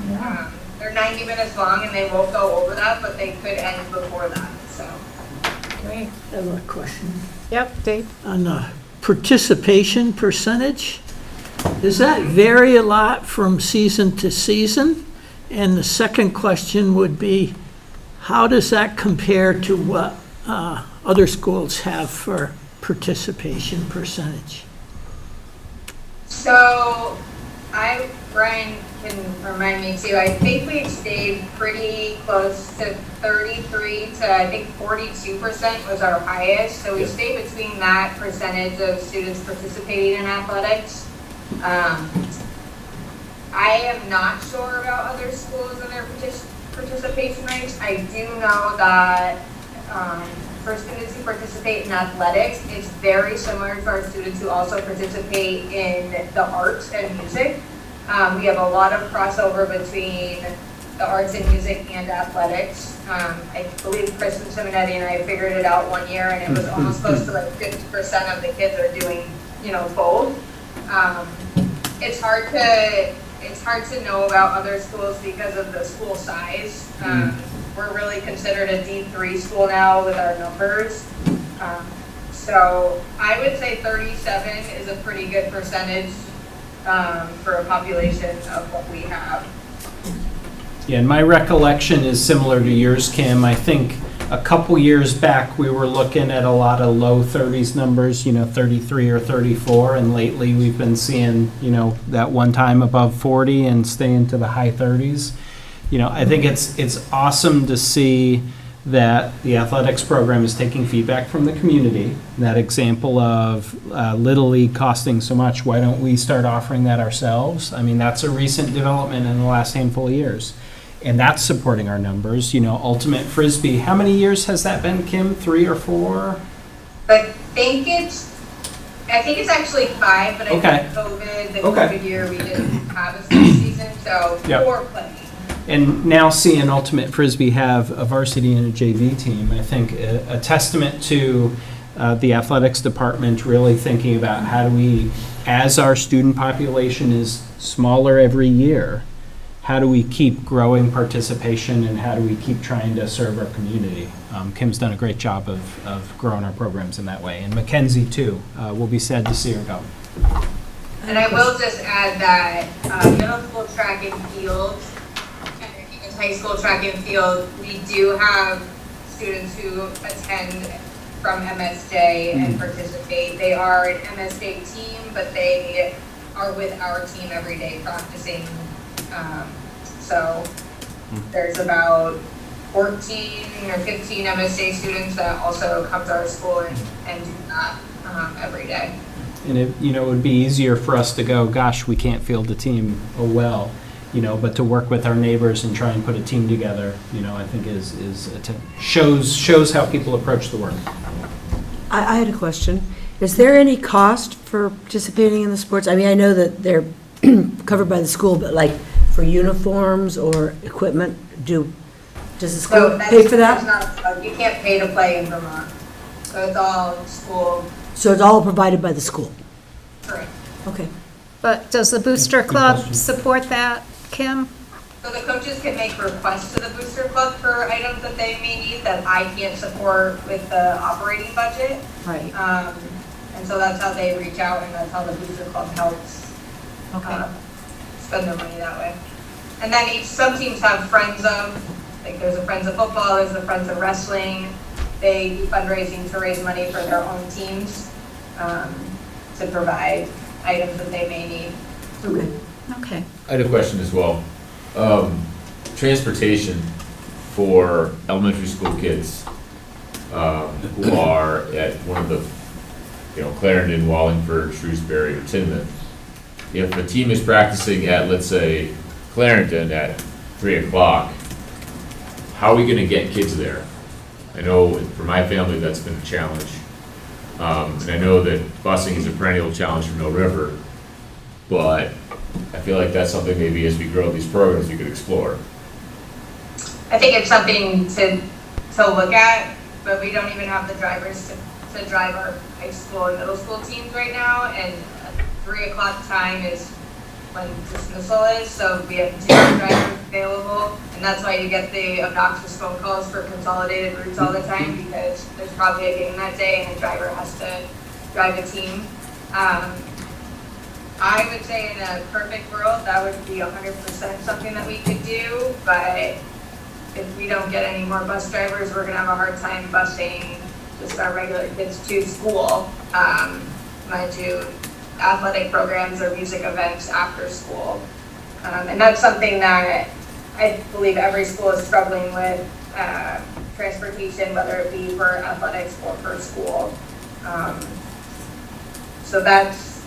F: They're 90 minutes long and they won't go over that, but they could end before that, so.
A: Great.
H: I have a question.
A: Yep, Dave?
H: On the participation percentage, does that vary a lot from season to season? And the second question would be, how does that compare to what other schools have for participation percentage?
F: So, Brian can remind me too, I think we've stayed pretty close to 33 to I think 42% was our highest. So we stayed between that percentage of students participating in athletics. I am not sure about other schools and their participation rates. I do know that for students who participate in athletics, it's very similar to our students who also participate in the arts and music. We have a lot of crossover between the arts and music and athletics. I believe Kristen Simonetti and I figured it out one year, and it was almost close to like 50% of the kids are doing, both. It's hard to know about other schools because of the school size. We're really considered a D3 school now with our numbers. So I would say 37 is a pretty good percentage for a population of what we have.
E: Yeah, and my recollection is similar to yours, Kim. I think a couple years back, we were looking at a lot of low 30s numbers, 33 or 34, and lately we've been seeing, that one time above 40 and staying to the high 30s. I think it's awesome to see that the athletics program is taking feedback from the community. That example of Little League costing so much, why don't we start offering that ourselves? I mean, that's a recent development in the last handful of years. And that's supporting our numbers. Ultimate Frisbee, how many years has that been, Kim? 3 or 4?
F: I think it's actually 5, but I think COVID year we didn't have a season, so 4 plenty.
E: And now seeing Ultimate Frisbee have a varsity and a JV team, I think a testament to the athletics department really thinking about how do we, as our student population is smaller every year, how do we keep growing participation and how do we keep trying to serve our community? Kim's done a great job of growing our programs in that way. And Mackenzie, too. We'll be sad to see her go.
F: And I will just add that middle school track and field, and high school track and field, we do have students who attend from MSJ and participate. They are an MSJ team, but they are with our team every day practicing. So there's about 14 or 15 MSJ students that also come to our school and do that every day.
E: And it would be easier for us to go, gosh, we can't field the team, oh well, but to work with our neighbors and try and put a team together, I think shows how people approach the work.
I: I had a question. Is there any cost for participating in the sports? I mean, I know that they're covered by the school, but like for uniforms or equipment, does the school pay for that?
F: You can't pay to play in Vermont, so it's all school.
I: So it's all provided by the school?
F: Correct.
I: Okay.
A: But does the Booster Club support that, Kim?
F: So the coaches can make requests to the Booster Club for items that they may need that I can't support with the operating budget.
A: Right.
F: And so that's how they reach out, and that's how the Booster Club helps spend their money that way. And then some teams have friends of, like there's a Friends of Football, there's a Friends of Wrestling. They do fundraising to raise money for their own teams to provide items that they may need.
A: Okay.
B: I had a question as well. Transportation for elementary school kids who are at one of the, Clarendon, Wallingford, Shrewsbury, or Tinmouth. If a team is practicing at, let's say, Clarendon at 3 o'clock, how are we going to get kids there? I know for my family that's been a challenge. And I know that busing is a perennial challenge for Mill River, but I feel like that's something maybe as we grow these programs we could explore.
F: I think it's something to look at, but we don't even have the drivers to drive our high school and middle school teams right now, and 3 o'clock time is when dismissal is, so we have 0 drivers available, and that's why you get the obnoxious phone calls for consolidated routes all the time, because there's probably a game that day and a driver has to drive a team. I would say in a perfect world, that would be 100% something that we could do, but if we don't get any more bus drivers, we're gonna have a hard time busing just our regular kids to school. Might do athletic programs or music events after school. And that's something that I believe every school is struggling with, transportation, whether it be for athletics or for school. So that's,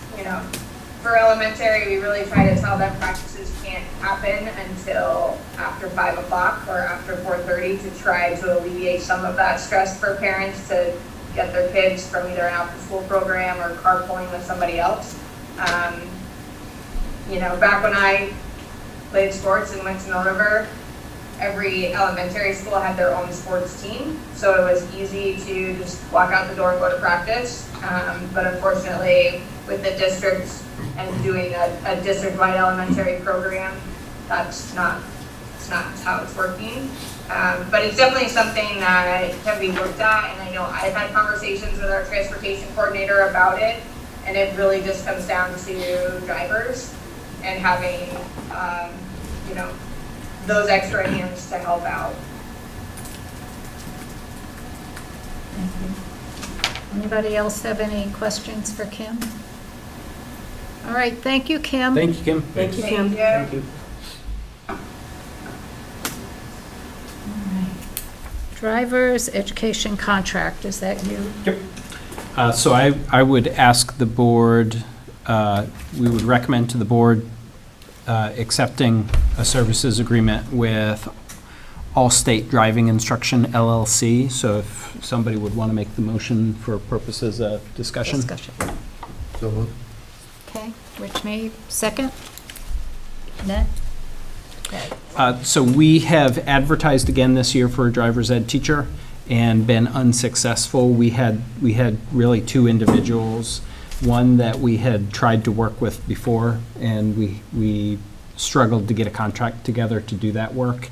F: for elementary, we really try to tell them practices can't happen until after 5 o'clock or after 4:30 to try to alleviate some of that stress for parents to get their kids from either an after-school program or carpooling with somebody else. Back when I played sports and went to Mill River, every elementary school had their own sports team, so it was easy to just walk out the door and go to practice. But unfortunately, with the districts and doing a district-wide elementary program, it's not how it's working. But it's definitely something that can be looked at, and I know I've had conversations with our transportation coordinator about it, and it really just comes down to drivers and having, those extra hands to help out.
A: Thank you. Anybody else have any questions for Kim? All right, thank you, Kim.
E: Thank you, Kim.
I: Thank you, Kim.
F: Thank you.
A: Driver's education contract, is that you?
E: Yep. So I would ask the board, we would recommend to the board accepting a services agreement with All-State Driving Instruction LLC. So if somebody would want to make the motion for purposes of discussion.
C: So moved.
A: Okay, Rich made, second? Ned? Okay.
E: So we have advertised again this year for a driver's ed teacher and been unsuccessful. We had really 2 individuals, one that we had tried to work with before, and we struggled to get a contract together to do that work,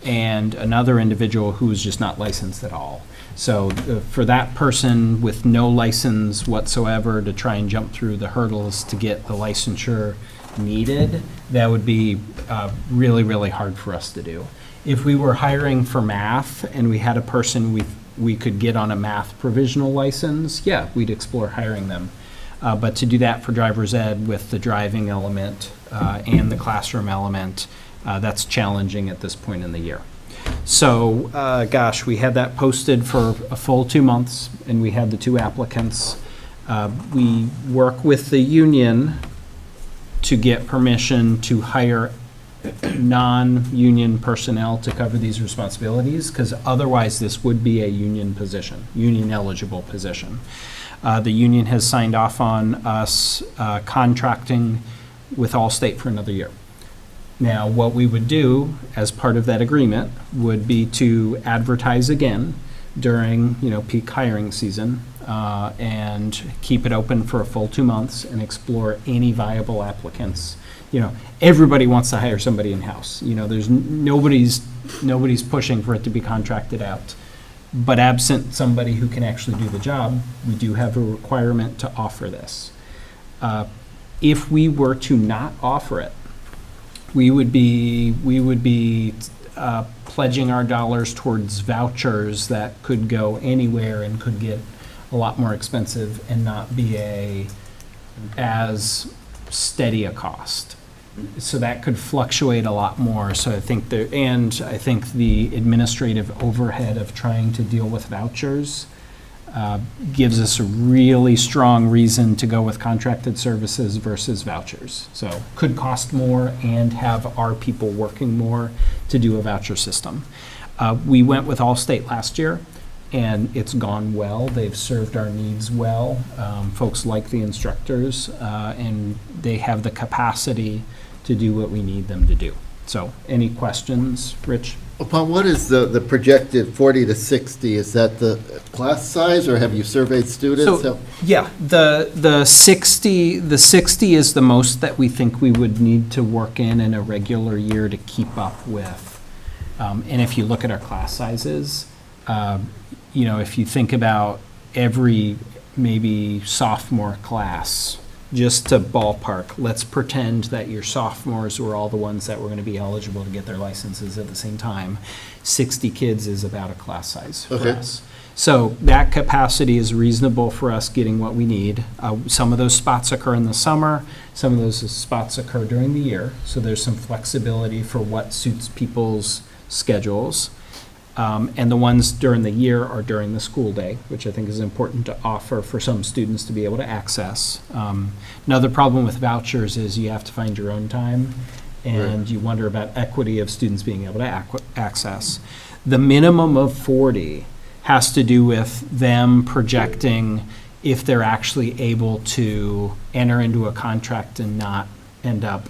E: and another individual who was just not licensed at all. So for that person with no license whatsoever to try and jump through the hurdles to get the licensure needed, that would be really, really hard for us to do. If we were hiring for math and we had a person we could get on a math provisional license, yeah, we'd explore hiring them. But to do that for driver's ed with the driving element and the classroom element, that's challenging at this point in the year. So, we had that posted for a full 2 months, and we had the 2 applicants. We work with the union to get permission to hire non-union personnel to cover these responsibilities, because otherwise this would be a union position, union-eligible position. The union has signed off on us contracting with Allstate for another year. Now, what we would do as part of that agreement would be to advertise again during, peak hiring season, and keep it open for a full 2 months and explore any viable applicants. Everybody wants to hire somebody in-house. There's nobody's pushing for it to be contracted out. But absent somebody who can actually do the job, we do have a requirement to offer this. If we were to not offer it, we would be pledging our dollars towards vouchers that could go anywhere and could get a lot more expensive and not be as steady a cost. So that could fluctuate a lot more. So I think the administrative overhead of trying to deal with vouchers gives us a really strong reason to go with contracted services versus vouchers. So could cost more and have our people working more to do a voucher system. We went with Allstate last year, and it's gone well. They've served our needs well. Folks like the instructors, and they have the capacity to do what we need them to do. So, any questions, Rich?
C: Upon what is the projected 40 to 60? Is that the class size, or have you surveyed students?
E: So, yeah, the 60 is the most that we think we would need to work in a regular year to keep up with. And if you look at our class sizes, if you think about every maybe sophomore class, just to ballpark, let's pretend that your sophomores were all the ones that were going to be eligible to get their licenses at the same time. 60 kids is about a class size for
C: Okay.
E: us. So that capacity is reasonable for us getting what we need. Some of those spots occur in the summer, some of those spots occur during the year, so there's some flexibility for what suits people's schedules. And the ones during the year are during the school day, which I think is important to offer for some students to be able to access. Another problem with vouchers is you have to find your own time, and
C: Right.
E: you wonder about equity of students being able to access. The minimum of 40 has to do with them projecting if they're actually able to enter into a contract and not end up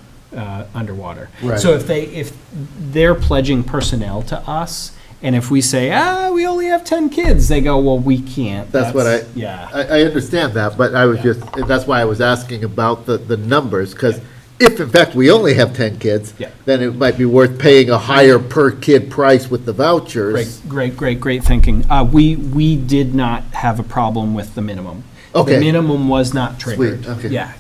E: underwater.
C: Right.
E: So if they're pledging personnel to us, and if we say, we only have 10 kids, they go, well, we can't.
C: That's what
E: Yeah.
C: I understand that, but I was just, that's why I was asking about the numbers, because if in fact we only have 10 kids,
E: Yeah.
C: then it might be worth paying a higher per kid price with the vouchers.
E: Great thinking. We did not have a problem with the minimum.
C: Okay.
E: The minimum was not triggered.
C: Sweet, okay.
E: Yeah.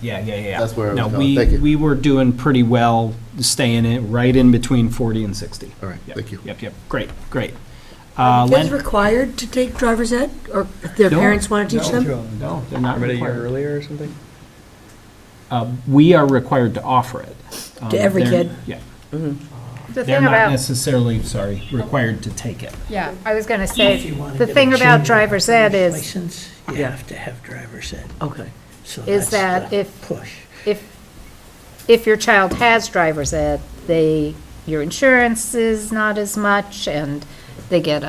C: That's where I was
E: No,
C: going. Thank you.
E: we were doing pretty well, staying right in between 40 and 60.
C: All right,
E: Yep,
C: thank you.
E: Yep, great.
I: Are
E: Len?
I: kids required to take driver's ed, or if their
E: No,
I: parents want to teach them?
E: No, they're not
J: About a year
E: required.
J: earlier or something?
E: We are required to offer it.
I: To every
E: They're-
I: kid?
E: Yeah.
A: The
E: They're
A: thing
E: not
A: about,
E: necessarily, required to take it.
A: yeah, I was going to
H: If
A: say,
H: you wanna
A: the
H: get a
A: thing about
H: junior
A: driver's ed is,
H: License, you
I: Yeah.
H: have to have driver's ed.
I: Okay.
H: So
A: Is
H: that's
A: that
H: the
A: if-
H: push.
A: if your child has driver's ed, your insurance is not as much, and they get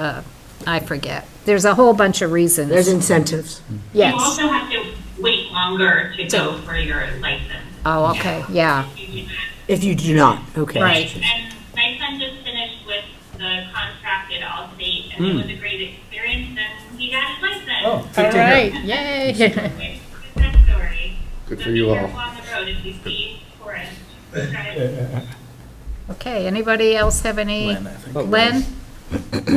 A: I forget. There's a whole bunch of reasons.
I: There's incentives.
K: You
A: Yes.
K: also have to wait longer to go for your license.
A: Oh, okay, yeah,
K: If you do that.
I: If you do not, okay.
A: Right.
K: And my son just finished with the contract at Allstate, and it was a great experience, and he got his license.
E: Oh, good
A: all
E: to hear.
A: right, yay.
K: Good story.
C: Good
K: So
C: for you
K: be
C: all.
K: careful on the road if you see forest. Drive.
A: Okay, anybody else have any?
E: Len, I think.
A: Len?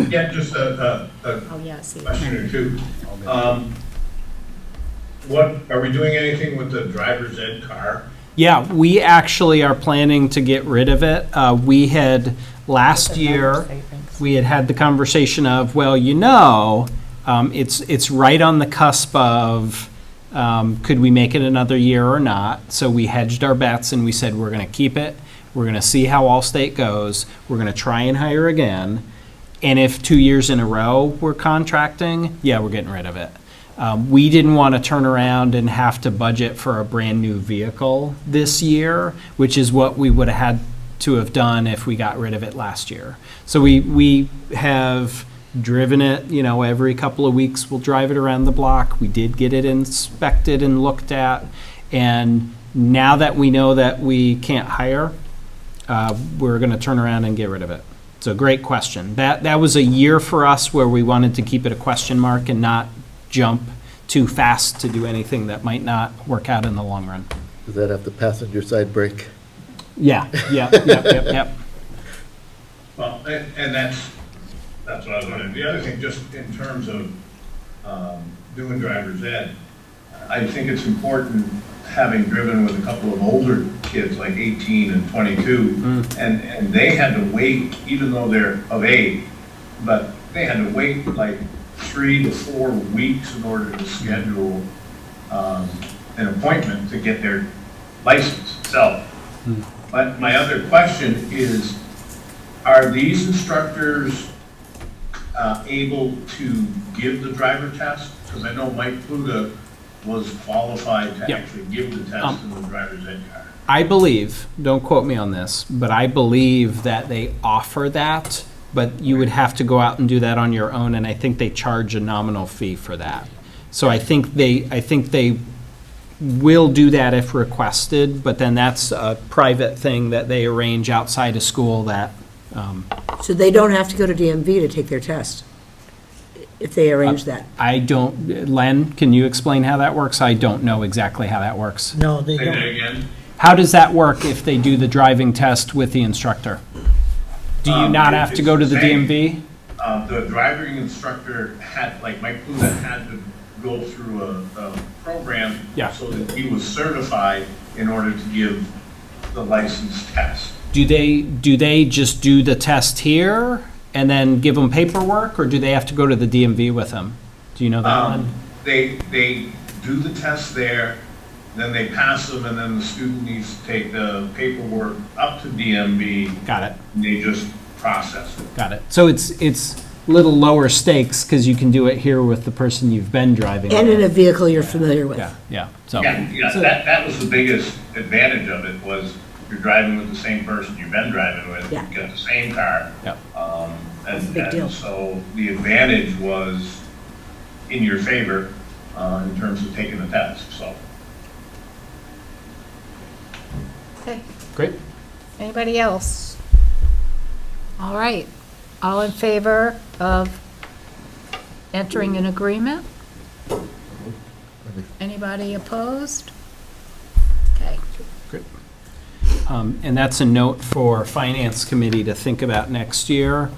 L: Yeah, just a
A: Oh, yeah, see.
L: question or two. What, are we doing anything with the driver's ed car?
E: Yeah, we actually are planning to get rid of it. We had, last year, we had the conversation of, well, it's right on the cusp of, could we make it another year or not? So we hedged our bets and we said, we're going to keep it. We're going to see how Allstate goes. We're going to try and hire again. And if 2 years in a row we're contracting, yeah, we're getting rid of it. We didn't want to turn around and have to budget for a brand-new vehicle this year, which is what we would have had to have done if we got rid of it last year. So we have driven it, every couple of weeks, we'll drive it around the block. We did get it inspected and looked at, and now that we know that we can't hire, we're going to turn around and get rid of it. So great question. That was a year for us where we wanted to keep it a question mark and not jump too fast to do anything that might not work out in the long run.
C: Does that have the passenger side brake?
E: Yeah.
L: Well, and that's what I was wondering. The other thing, just in terms of doing driver's ed, I think it's important, having driven with a couple of older kids, like 18 and 22, and they had to wait, even though they're of age, but they had to wait like 3 to 4 weeks in order to schedule an appointment to get their license itself. But my other question is, are these instructors able to give the driver test? Because I know Mike Pluta was qualified to
E: Yep.
L: actually give the test in the driver's ed car.
E: I believe, don't quote me on this, but I believe that they offer that, but you would have to go out and do that on your own, and I think they charge a nominal fee for that. So I think they will do that if requested, but then that's a private thing that they arrange outside of school that,
I: So they don't have to go to DMV to take their test, if they arrange that?
E: I don't, Len, can you explain how that works? I don't know exactly how that works.
H: No, they
L: Say that
H: don't.
L: again.
E: How does that work if they do the driving test with the instructor? Do you not have to go to the DMV?
L: The driving instructor had, like Mike Pluta had to go through a program
E: Yeah.
L: so that he was certified in order to give the license test.
E: Do they just do the test here and then give them paperwork, or do they have to go to the DMV with them? Do you know that one?
L: They do the test there, then they pass them, and then the student needs to take the paperwork up to DMV,
E: Got it,
L: and they just process it.
E: got it. So it's a little lower stakes because you can do it here with the person you've been driving.
I: And in
E: with.
I: a vehicle you're familiar with?
E: Yeah, so.
L: Yeah, that was the biggest advantage of it, was you're driving with the same person you've been driving with,
I: Yeah.
L: you've got the same car.
E: Yep.
I: Big deal.
L: And so the advantage was in your favor in terms of taking the test, so.
A: Okay,
E: Great.
A: anybody else? All right, all in favor of entering an agreement? Anybody opposed? Okay,
E: Great. And that's a note for Finance Committee to think about next year,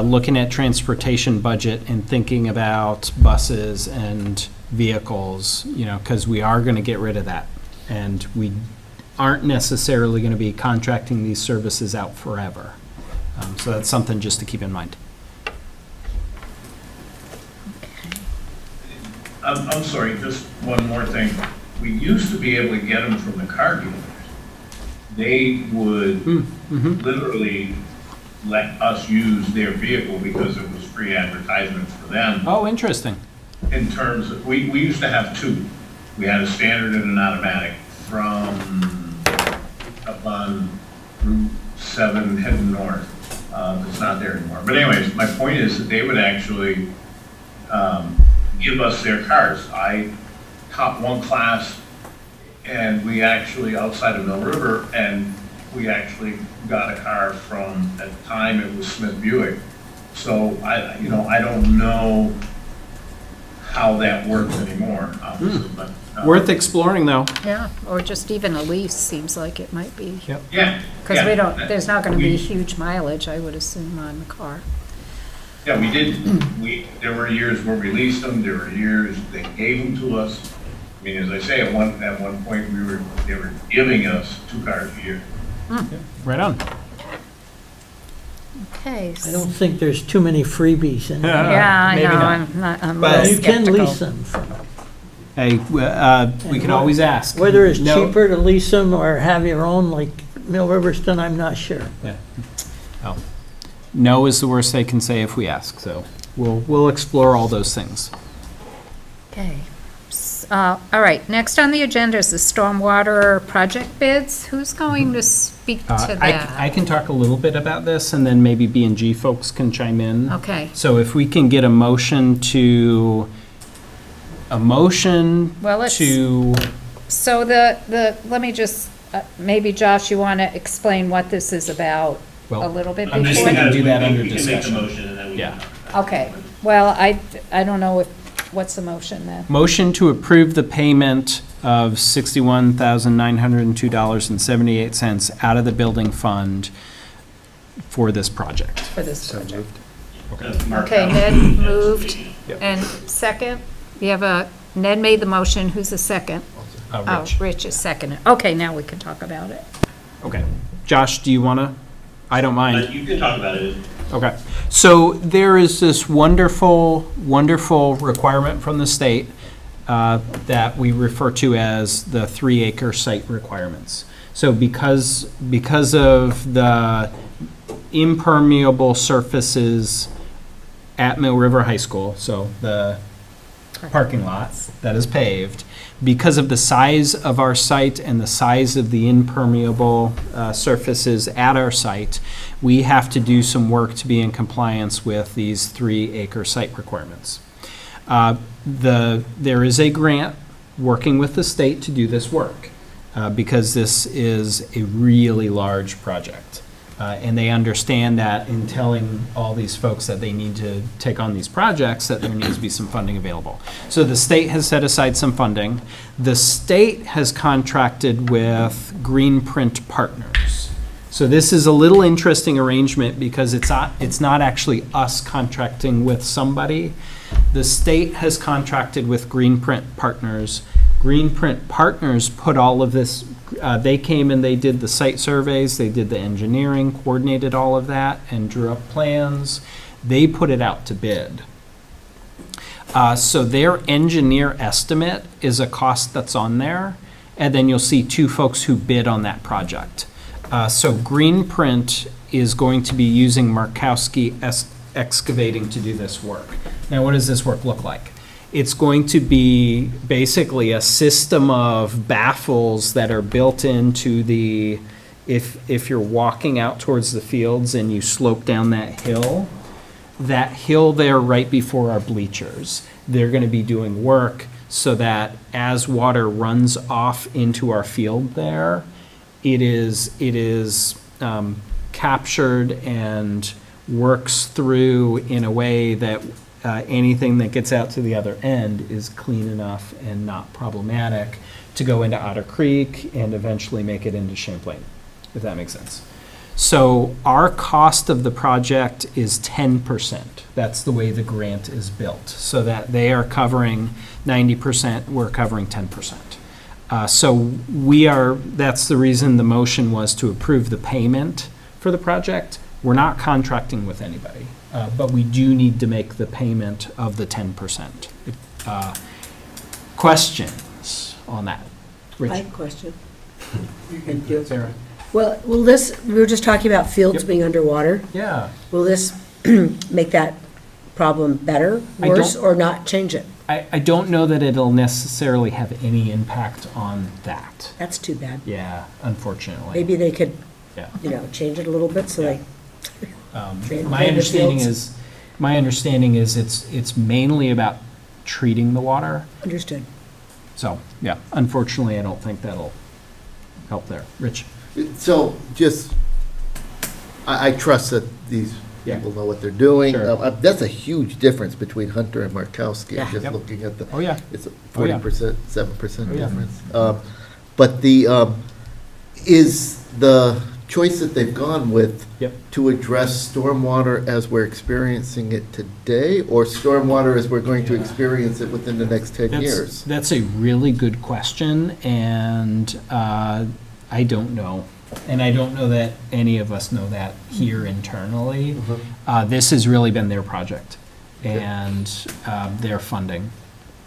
E: looking at transportation budget and thinking about buses and vehicles, because we are going to get rid of that. And we aren't necessarily going to be contracting these services out forever. So that's something just to keep in mind.
L: I'm sorry, just one more thing. We used to be able to get them from the car dealers. They would literally let us use their vehicle because it was free advertisement for them.
E: Oh, interesting.
L: In terms of, we used to have two. We had a standard and an automatic from up on Route 7 heading north. It's not there anymore. But anyways, my point is that they would actually give us their cars. I taught one class, and we actually, outside of Mill River, and we actually got a car from, at the time, it was Smith Buick. So I don't know how that works anymore, obviously, but.
E: Worth exploring, though.
A: yeah, or just even a lease seems like it might be.
L: Yeah.
A: Because
L: yeah.
A: there's not going to be
L: We-
A: huge mileage, I would assume, on the car.
L: Yeah, we did, there were years where we leased them, there were years they gave them to us. I mean, as I say, at one point, they were giving us 2 cars a year.
E: Right on.
A: Okay.
H: I don't think there's too many freebies in there.
A: Yeah, I
E: maybe
A: know,
E: not.
A: I'm a
E: But
A: little
H: You can
A: skeptical.
H: lease them.
E: Hey, we can always ask.
H: Whether it's
E: No-
H: cheaper to lease them or have your own, like Mill Riverston, I'm not sure.
E: Yeah. Oh. No is the worst they can say if we ask, so we'll explore all those things.
A: Okay. All right, next on the agenda is the stormwater project bids. Who's going to speak to
E: I
A: that?
E: can talk a little bit about this, and then maybe B&G folks can chime in.
A: Okay.
E: So if we can get a motion to,
A: Well, let's-
E: to,
A: So let me just, maybe Josh, you want to explain what this is about a
E: well,
A: little bit
E: I'm just
A: before?
E: thinking do that under
G: We can make the
E: discussion.
G: motion and then we
E: Yeah.
G: can.
A: Okay, well, I don't know what's the motion then?
E: motion to approve the payment of $61,902.78 out of the building fund for this project.
A: For this project.
G: Mark
A: Okay,
G: out.
A: Ned moved,
E: Yep.
A: and second, Ned made the motion, who's the second? Oh, Rich is seconded. Okay, now we can talk about it.
E: Okay. Josh, do you want to? I don't mind.
G: You can talk about it.
E: Okay. So there is this wonderful, wonderful requirement from the state that we refer to as the 3-acre site requirements. So because of the impermeable surfaces at Mill River High School, so the parking lot that is paved, because of the size of our site and the size of the impermeable surfaces at our site, we have to do some work to be in compliance with these 3-acre site requirements. There is a grant working with the state to do this work, because this is a really large project. And they understand that in telling all these folks that they need to take on these projects, that there needs to be some funding available. So the state has set aside some funding. The state has contracted with Greenprint Partners. So this is a little interesting arrangement because it's not actually us contracting with somebody. The state has contracted with Greenprint Partners. Greenprint Partners put all of this, they came and they did the site surveys, they did the engineering, coordinated all of that, and drew up plans. They put it out to bid. So their engineer estimate is a cost that's on there, and then you'll see two folks who bid on that project. So Greenprint is going to be using Markowski Excavating to do this work. Now, what does this work look like? It's going to be basically a system of baffles that are built into the, if you're walking out towards the fields and you slope down that hill there right before our bleachers, they're going to be doing work so that as water runs off into our field there, it is captured and works through in a way that anything that gets out to the other end is clean enough and not problematic to go into Otter Creek and eventually make it into Champlain, if that makes sense. So our cost of the project is 10%. That's the way the grant is built, so that they are covering 90%, we're covering 10%. That's the reason the motion was to approve the payment for the project. We're not contracting with anybody, but we do need to make the payment of the 10%. Questions on that? Rich?
I: I have a question.
E: Sarah?
I: Well, will this, we were just talking about fields
E: Yep.
I: being underwater.
E: Yeah.
I: Will this make that problem better,
E: I
I: worse,
E: don't-
I: or not change it?
E: I don't know that it'll necessarily have any impact on that.
I: That's too bad.
E: Yeah, unfortunately.
I: Maybe they could,
E: Yeah.
I: change it a little bit so they, Drain
E: My
I: the
E: understanding
I: fields.
E: it's mainly about treating the water.
I: understood.
E: So, yeah, unfortunately, I don't think that'll help there. Rich?
C: So just, I trust that these
E: Yeah.
C: people know what they're doing.
E: Sure.
C: That's a huge difference between Hunter and Markowski.
I: Yeah.
C: Just
E: Yep.
C: looking at the,
E: Oh, yeah.
C: it's a
E: Oh, yeah.
C: 40%, 7%
E: Oh, yeah.
C: difference. But is the choice that they've gone with
E: Yep.
C: to address stormwater as we're experiencing it today, or stormwater as we're going to
E: Yeah.
C: experience it within the next 10 years?
E: That's a really good question, and I don't know. And I don't know that any of us know that here internally. This has really been their project and their funding.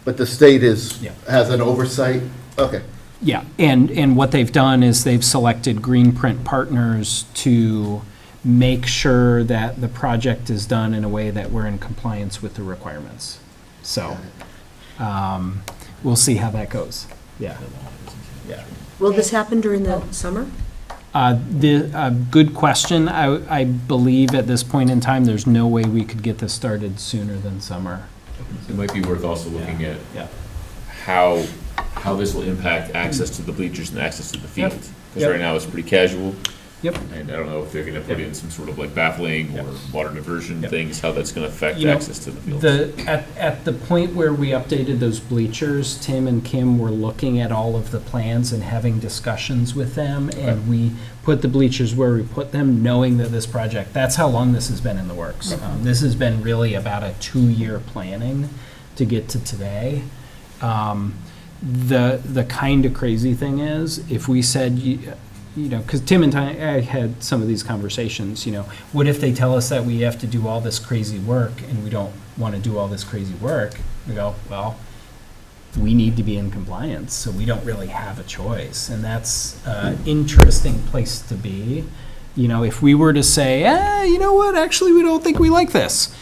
C: But the state
E: Yeah.
C: has an oversight? Okay.
E: Yeah, and what they've done is they've selected Greenprint Partners to make sure that the project is done in a way that we're in compliance with the requirements. So, we'll see how that goes. Yeah. Yeah.
I: Will this happen during the summer?
E: Good question. I believe at this point in time, there's no way we could get this started sooner than summer.
B: It might be worth also looking at
E: Yeah.
B: how this will impact access to the bleachers and access to the field.
E: Yep.
B: Because
E: Yep.
B: right now it's pretty casual,
E: Yep.
B: and I don't know if they're gonna put
E: Yep.
B: in some sort of like baffling or
E: Yep.
B: water diversion
E: Yep.
B: things, how that's gonna affect
E: You know,
B: access to the field.
E: At the point where we updated those bleachers, Tim and Kim were looking at all of the plans and having discussions with them, and we put the bleachers where we put them, knowing that this project, that's how long this has been in the works. This has been really about a 2-year planning to get to today. The kind of crazy thing is, if we said, because Tim and I had some of these conversations, what if they tell us that we have to do all this crazy work and we don't want to do all this crazy work? We go, well, we need to be in compliance, so we don't really have a choice. And that's an interesting place to be. If we were to say, you know what, actually, we don't think we like this.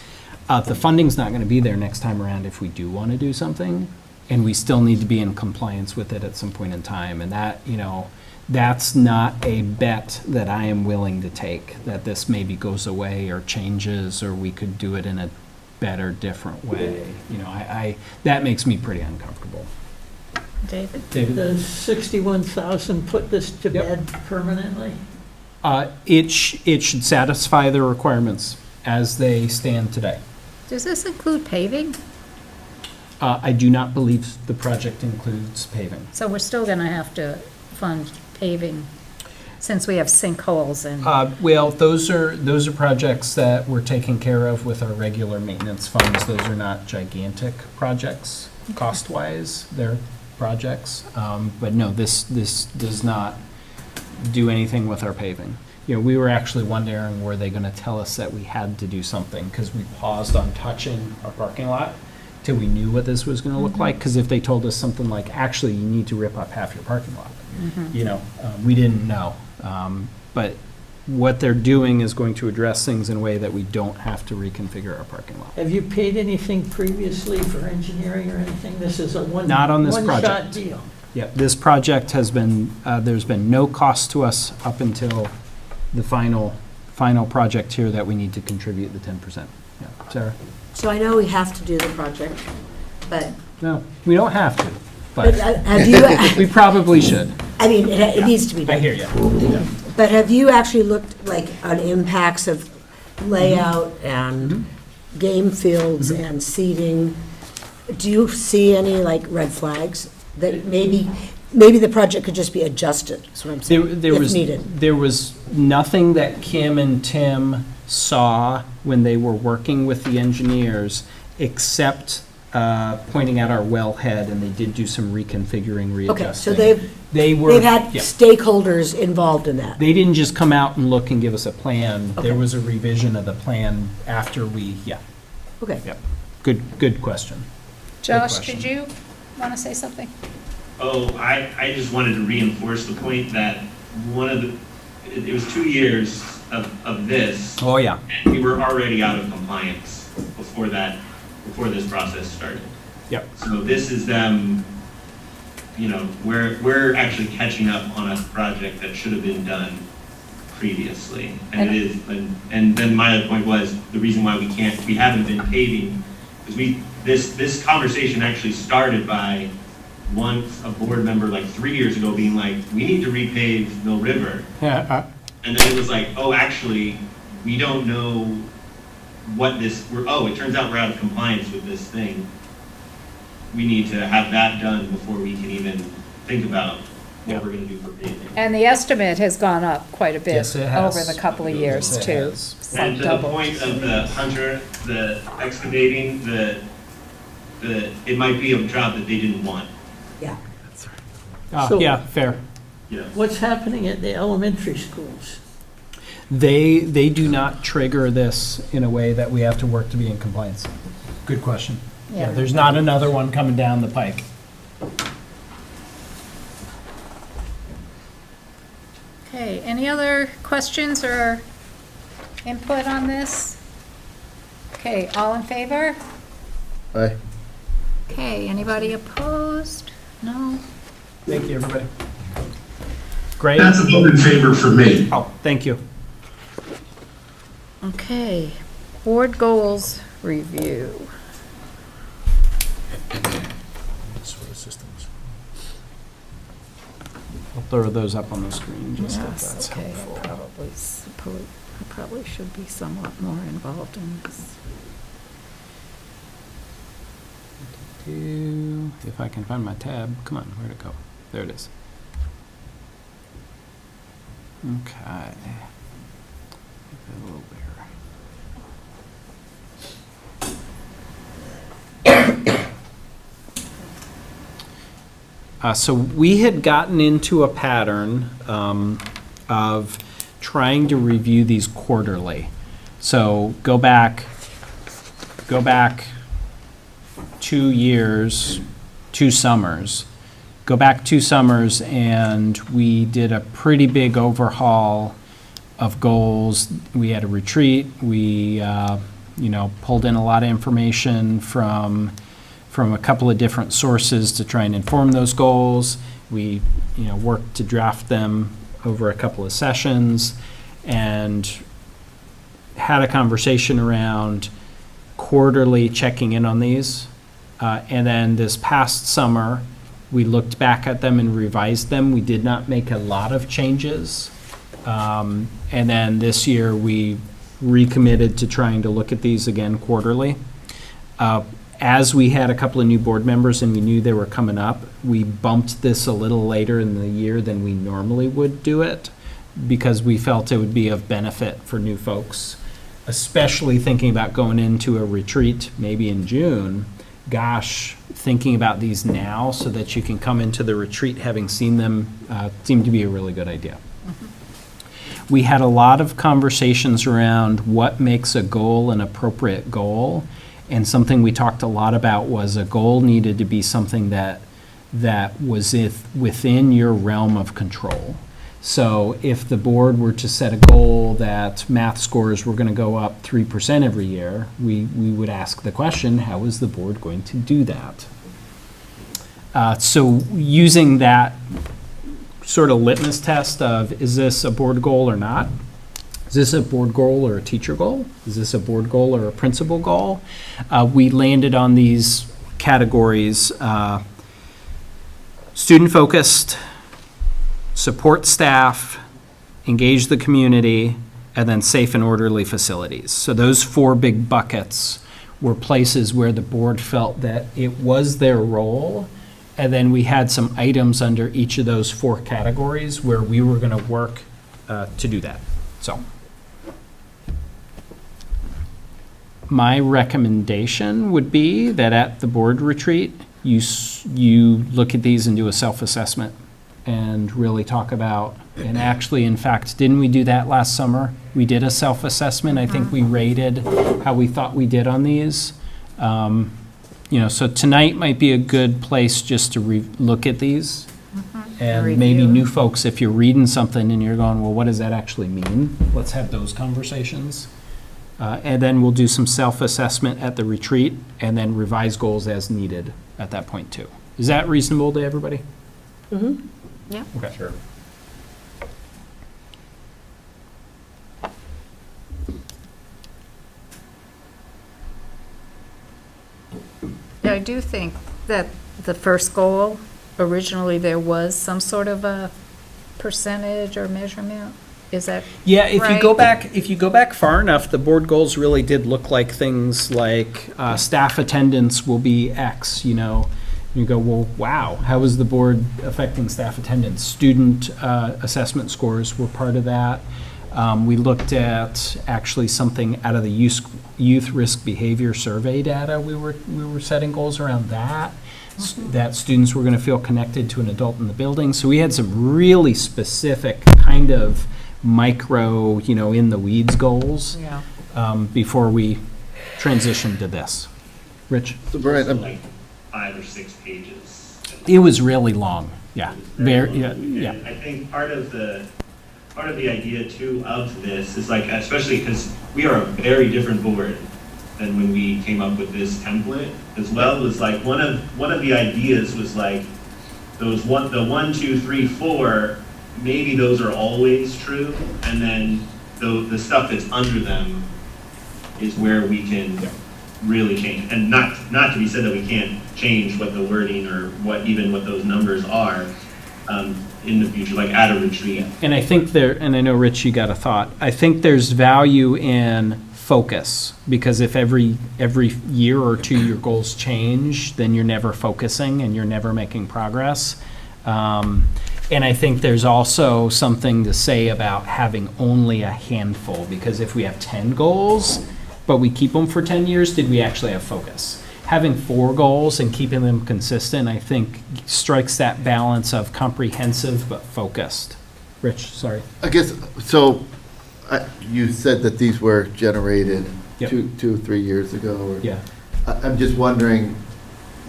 E: The funding's not going to be there next time around if we do want to do something, and we still need to be in compliance with it at some point in time. And that, that's not a bet that I am willing to take, that this maybe goes away or changes, or we could do it in a better, different way. That makes me pretty uncomfortable.
A: David?
E: David?
H: Does 61,000 put this to
E: Yep.
H: bed permanently?
E: It should satisfy the requirements as they stand today.
A: Does this include paving?
E: I do not believe the project includes paving.
A: So we're still going to have to fund paving since we have sinkholes and,
E: Well, those are projects that we're taking care of with our regular maintenance funds. Those are not gigantic projects, cost-wise. They're projects. But no, this does not do anything with our paving. You know, we were actually wondering, were they going to tell us that we had to do something? Because we paused on touching our parking lot till we knew what this was going to look like. Because if they told us something like, actually, you need to rip up half your parking lot, you know, we didn't know. But what they're doing is going to address things in a way that we don't have to reconfigure our parking lot.
H: Have you paid anything previously for engineering or anything? This is a
E: Not on this
H: one-shot
E: project.
H: deal.
E: Yeah, this project has been, there's been no cost to us up until the final project here that we need to contribute the 10%. Yeah, Sarah?
I: So I know we have to do the project, but
E: No, we don't have to,
I: but
E: but
I: have you,
E: we probably should.
I: I mean, it needs to be done.
E: I hear you.
I: But have you actually looked, like, on impacts of layout and game fields and seating? Do you see any, like, red flags that maybe the project could just be adjusted, is what I'm saying, if needed?
E: There was nothing that Kim and Tim saw when they were working with the engineers, except pointing out our wellhead, and they did do some reconfiguring, readjusting.
I: Okay, so they've had
E: yeah.
I: stakeholders involved in that.
E: They didn't just come out and look and give us a plan.
I: Okay.
E: There was a revision of the plan after we,
I: Okay.
E: Yep. Good question.
A: Josh,
E: question.
A: did you want to say something?
G: Oh, I just wanted to reinforce the point that it was 2 years of this.
E: Oh, yeah.
G: And we were already out of compliance before this process started.
E: Yep.
G: So this is them, you know, we're actually catching up on a project that should have been done previously. And it is, and then my other point was, the reason why we haven't been paving, is this conversation actually started by a board member like 3 years ago being like, we need to repave Mill River.
E: Yeah.
G: And then it was like, oh, actually, we don't know what it turns out we're out of compliance with this thing. We need to have that done before we can even think about what we're gonna do for paving.
A: And the estimate has gone up quite a bit
E: Yes, it has.
A: over the couple of years,
E: Yes, it
A: too.
E: has.
A: It's like
G: And to the
A: double.
G: point of the excavating, it might be a job that they didn't want.
I: Yeah.
H: So-
E: Yeah, fair.
G: Yes.
H: What's happening at the elementary schools?
E: They do not trigger this in a way that we have to work to be in compliance. Good question. Yeah,
A: Yeah.
E: there's not another one coming down the pike.
A: Okay, any other questions or input on this? Okay, all in favor?
C: Aye.
A: Okay, anybody opposed? No?
E: Thank you, everybody. Great.
L: That's a vote in favor for me.
E: Oh, thank you.
A: Okay, board goals review.
E: I'll throw those up on the screen just if
A: Yes,
E: that's
A: okay,
E: helpful.
A: I probably should be somewhat more involved in this.
E: If I can find my tab, come on, where'd it go? There it is. Okay. A little bigger. So we had gotten into a pattern of trying to review these quarterly. So go back 2 years, 2 summers. Go back 2 summers and we did a pretty big overhaul of goals. We had a retreat. We, pulled in a lot of information from a couple of different sources to try and inform those goals. We, worked to draft them over a couple of sessions and had a conversation around quarterly checking in on these. And then this past summer, We looked back at them and revised them. We did not make a lot of changes. And then this year, we recommitted to trying to look at these again quarterly. As we had a couple of new board members and we knew they were coming up, we bumped this a little later in the year than we normally would do it, because we felt it would be of benefit for new folks, especially thinking about going into a retreat maybe in June. Gosh, thinking about these now so that you can come into the retreat having seen them seemed to be a really good idea. We had a lot of conversations around what makes a goal an appropriate goal, and something we talked a lot about was a goal needed to be something that was within your realm of control. So if the board were to set a goal that math scores were going to go up 3% every year, we would ask the question, how is the board going to do that? So using that sort of litmus test of, is this a board goal or not? Is this a board goal or a teacher goal? Is this a board goal or a principal goal? We landed on these categories: student-focused, support staff, engage the community, and then safe and orderly facilities. So those 4 big buckets were places where the board felt that it was their role. And then we had some items under each of those 4 categories where we were going to work to do that. So my recommendation would be that at the board retreat, you look at these and do a self-assessment and really talk about, and actually, in fact, didn't we do that last summer? We did a self-assessment. I think we rated how we thought we did on these. So tonight might be a good place just to look at these. And maybe new folks, if you're reading something and you're going, well, what does that actually mean? Let's have those conversations. And then we'll do some self-assessment at the retreat and then revise goals as needed at that point too. Is that reasonable to everybody?
I: Mm-hmm.
A: Yeah.
E: Okay. Sure.
A: Yeah, I do think that the first goal, originally there was some sort of a percentage or measurement. Is that
E: Yeah, if
A: right?
E: you go back far enough, the board goals really did look like things like staff attendance will be X, You go, well, wow, how is the board affecting staff attendance? Student assessment scores were part of that. We looked at actually something out of the youth risk behavior survey data. We were setting goals around that, that students were going to feel connected to an adult in the building. So we had some really specific kind of micro, in the weeds goals before we transitioned to this. Rich?
C: So Brian,
G: Like 5 or 6 pages.
E: It was really long. Yeah.
G: Very
E: Very.
G: long.
E: Yeah.
G: And I think part of the idea too of this is like, especially because we are a very different board than when we came up with this template as well, was like one of the ideas was like the 1, 2, 3, 4, maybe those are always true, and then the stuff that's under them is where we can really change. And not to be said that we can't change what the wording or what those numbers are in the future, like at a retreat.
E: And I think and I know, Rich, you got a thought. I think there's value in focus, because if every year or 2 your goals change, then you're never focusing and you're never making progress. And I think there's also something to say about having only a handful, because if we have 10 goals, but we keep them for 10 years, did we actually have focus? Having 4 goals and keeping them consistent, I think, strikes that balance of comprehensive but focused. Rich, sorry.
C: I guess, so you said that these were generated
E: Yep.
C: 2 or 3 years ago. Or,
E: Yeah.
C: I'm just wondering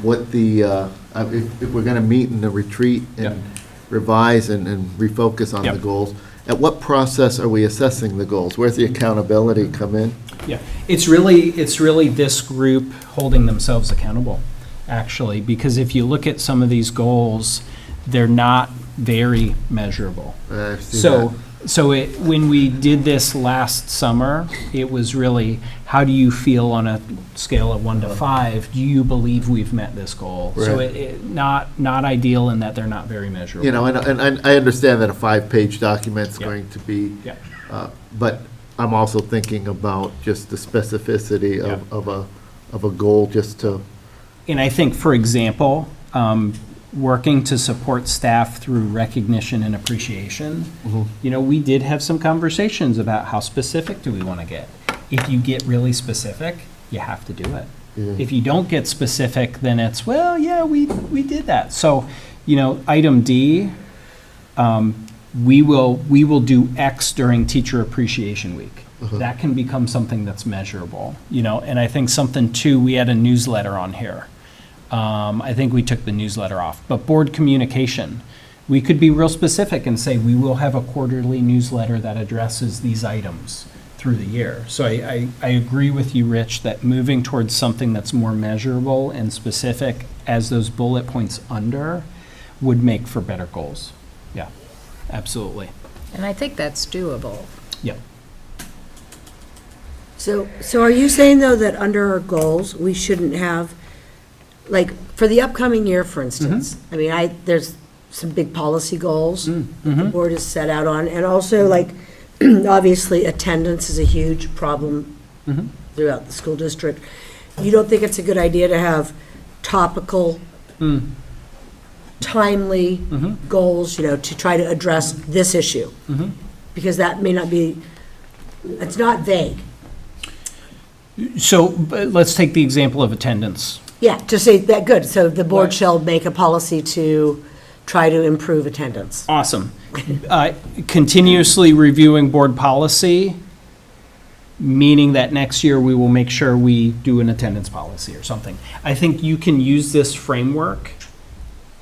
C: what if we're going to meet in the retreat and
E: Yep.
C: revise and refocus on the
E: Yep.
C: goals, at what process are we assessing the goals? Where's the accountability come in?
E: Yeah, it's really this group holding themselves accountable, actually, because if you look at some of these goals, they're not very measurable.
C: I've seen
E: So when we did this last summer, it was really, how do you feel on a scale of 1 to 5? Do you believe we've met this goal? So
C: Right.
E: not ideal in that they're not very measurable.
C: You know, and I understand that a 5-page document's
E: Yeah.
C: going to be,
E: Yeah.
C: but I'm also thinking about just the specificity
E: Yeah.
C: of a goal, just to,
E: And I think, for example, working to support staff through recognition and appreciation, you know, we did have some conversations about how specific do we want to get. If you get really specific, you have to do it.
C: Yeah.
E: If you don't get specific, then it's, well, yeah, we did that. So, you know, item D, we will do X during Teacher Appreciation Week. That can become something that's measurable, you know, and I think something too, we had a newsletter on here. I think we took the newsletter off, but board communication, we could be real specific and say, we will have a quarterly newsletter that addresses these items through the year. So I agree with you, Rich, that moving towards something that's more measurable and specific as those bullet points under would make for better goals. Yeah, absolutely.
A: And I think that's doable.
E: Yep.
I: So are you saying, though, that under our goals, we shouldn't have, like, for the upcoming year, for instance, I mean, there's some big policy goals that the board is set out on, and also, like, obviously, attendance is a huge problem throughout the school district. You don't think it's a good idea to have topical, timely goals, you know, to try to address this issue? Because that may not be, it's not vague.
E: So but let's take the example of attendance.
I: Yeah, to say that, good, so the board
E: Right.
I: shall make a policy to try to improve attendance.
E: Awesome. Continuously reviewing board policy, meaning that next year we will make sure we do an attendance policy or something. I think you can use this framework,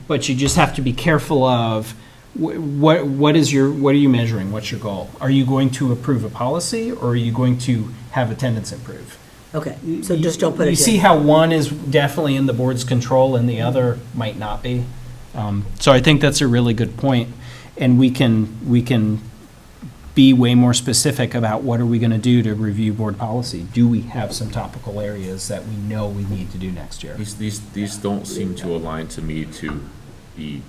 E: but you just have to be careful of what are you measuring? What's your goal? Are you going to approve a policy, or are you going to have attendance improve?
I: Okay, so just don't put it in.
E: You see how one is definitely in the board's control and the other might not be? So I think that's a really good point, and we can be way more specific about what are we going to do to review board policy? Do we have some topical areas that we know we need to do next year?
B: These don't seem to align to me to be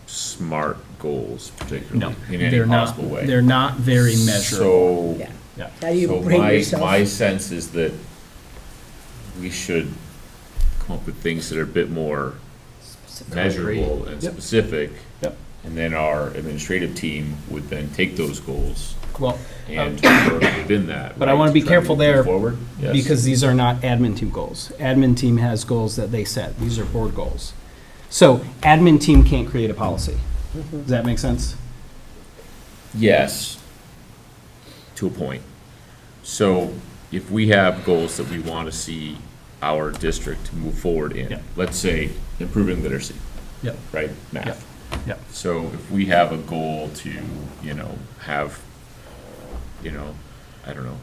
B: smart goals, particularly,
E: No,
B: in any
E: they're not.
B: possible way.
E: They're not very measurable.
B: So,
I: Yeah.
E: Yeah.
I: How do you
B: so
I: bring yourself?
B: my sense is that we should come up with things that are a bit more measurable and
E: Yep.
B: specific.
E: Yep.
B: And then our administrative team would then take those goals
E: Well,
B: and work within that.
E: But I
B: right,
E: want to be
B: try
E: careful
B: move it
E: there,
B: forward. Yes.
E: because these are not admin team goals. Admin team has goals that they set. These are board goals. So admin team can't create a policy. Does that make sense?
B: Yes, to a point. So if we have goals that we want to see our district move forward in,
E: Yeah.
B: let's say improving literacy,
E: Yep.
B: right, math.
E: Yep.
B: So if we have a goal to, have, I don't know,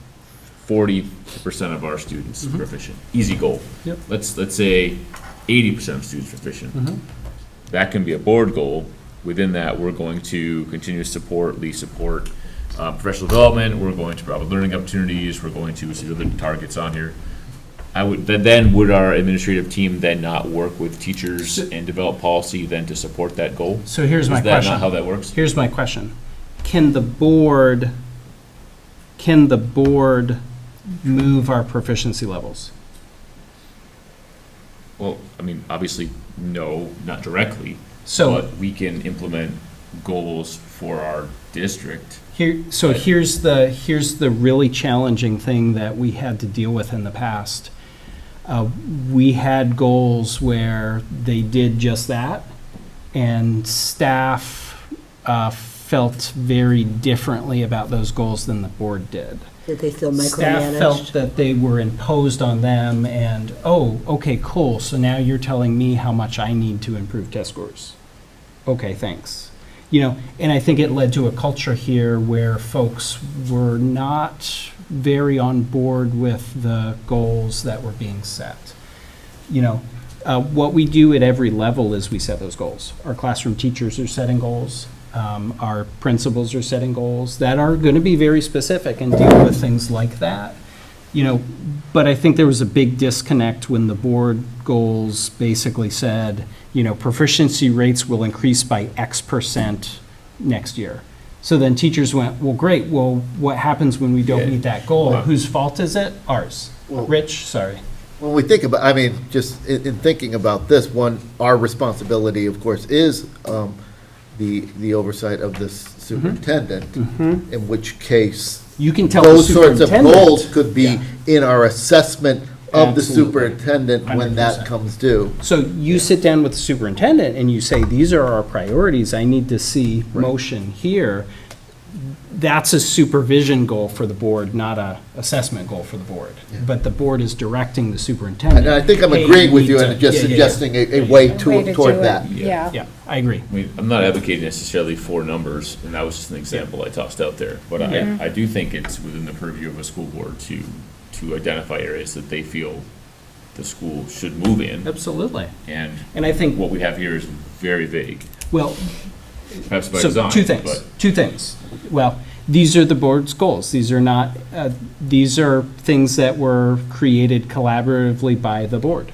B: 40% of our students proficient, easy goal.
E: Yep.
B: Let's say 80% of students proficient. That can be a board goal. Within that, we're going to continue to support professional development, we're going to provide learning opportunities, we're going to see other targets on here. Would our administrative team then not work with teachers and develop policy then to support that goal?
E: So here's my
B: Is that
E: question.
B: not how that works?
E: Here's my question. Can the board move our proficiency levels?
B: Well, I mean, obviously, no, not directly.
E: So-
B: But we can implement goals for our district.
E: Here's the really challenging thing that we had to deal with in the past. We had goals where they did just that, and staff felt very differently about those goals than the board did.
I: Did they feel
E: Staff felt
I: micromanaged?
E: that they were imposed on them, and, oh, okay, cool, so now you're telling me how much I need to improve test scores. Okay, thanks. And I think it led to a culture here where folks were not very on board with the goals that were being set. What we do at every level is we set those goals. Our classroom teachers are setting goals. Our principals are setting goals that are going to be very specific and deal with things like that. But I think there was a big disconnect when the board goals basically said, proficiency rates will increase by X% next year. So then teachers went, well, great, well, what happens when we don't meet that goal? Whose fault is it? Ours.
C: Well-
E: Rich, sorry.
C: When we think about, just in thinking about this, one, our responsibility, of course, is the oversight of the superintendent, in which case,
E: You can tell the
C: those sorts of
E: superintendent.
C: goals could be in our assessment of the
E: Absolutely.
C: superintendent when that
E: 100%.
C: comes due.
E: So you sit down with the superintendent and you say, these are our priorities, I need to see motion here. That's a supervision goal for the board, not a assessment goal for the board. But the board is directing the superintendent.
C: And I think I'm
E: "Hey,
C: agreeing with
E: need
C: you
E: to-"
C: and just
E: Yeah, yeah, yeah.
C: suggesting a way
A: A way to
C: toward
A: do it,
C: that.
A: Yeah.
E: Yeah, I agree.
B: I'm not advocating necessarily for numbers, and that was just an example I tossed out there. But I do think it's within the purview of a school board to identify areas that they feel the school should move in.
E: Absolutely.
B: And
E: And I think,
B: what we have here is very vague,
E: well,
B: perhaps by
E: so
B: design.
E: two things. Well, these are the board's goals. These are not, these are things that were created collaboratively by the board.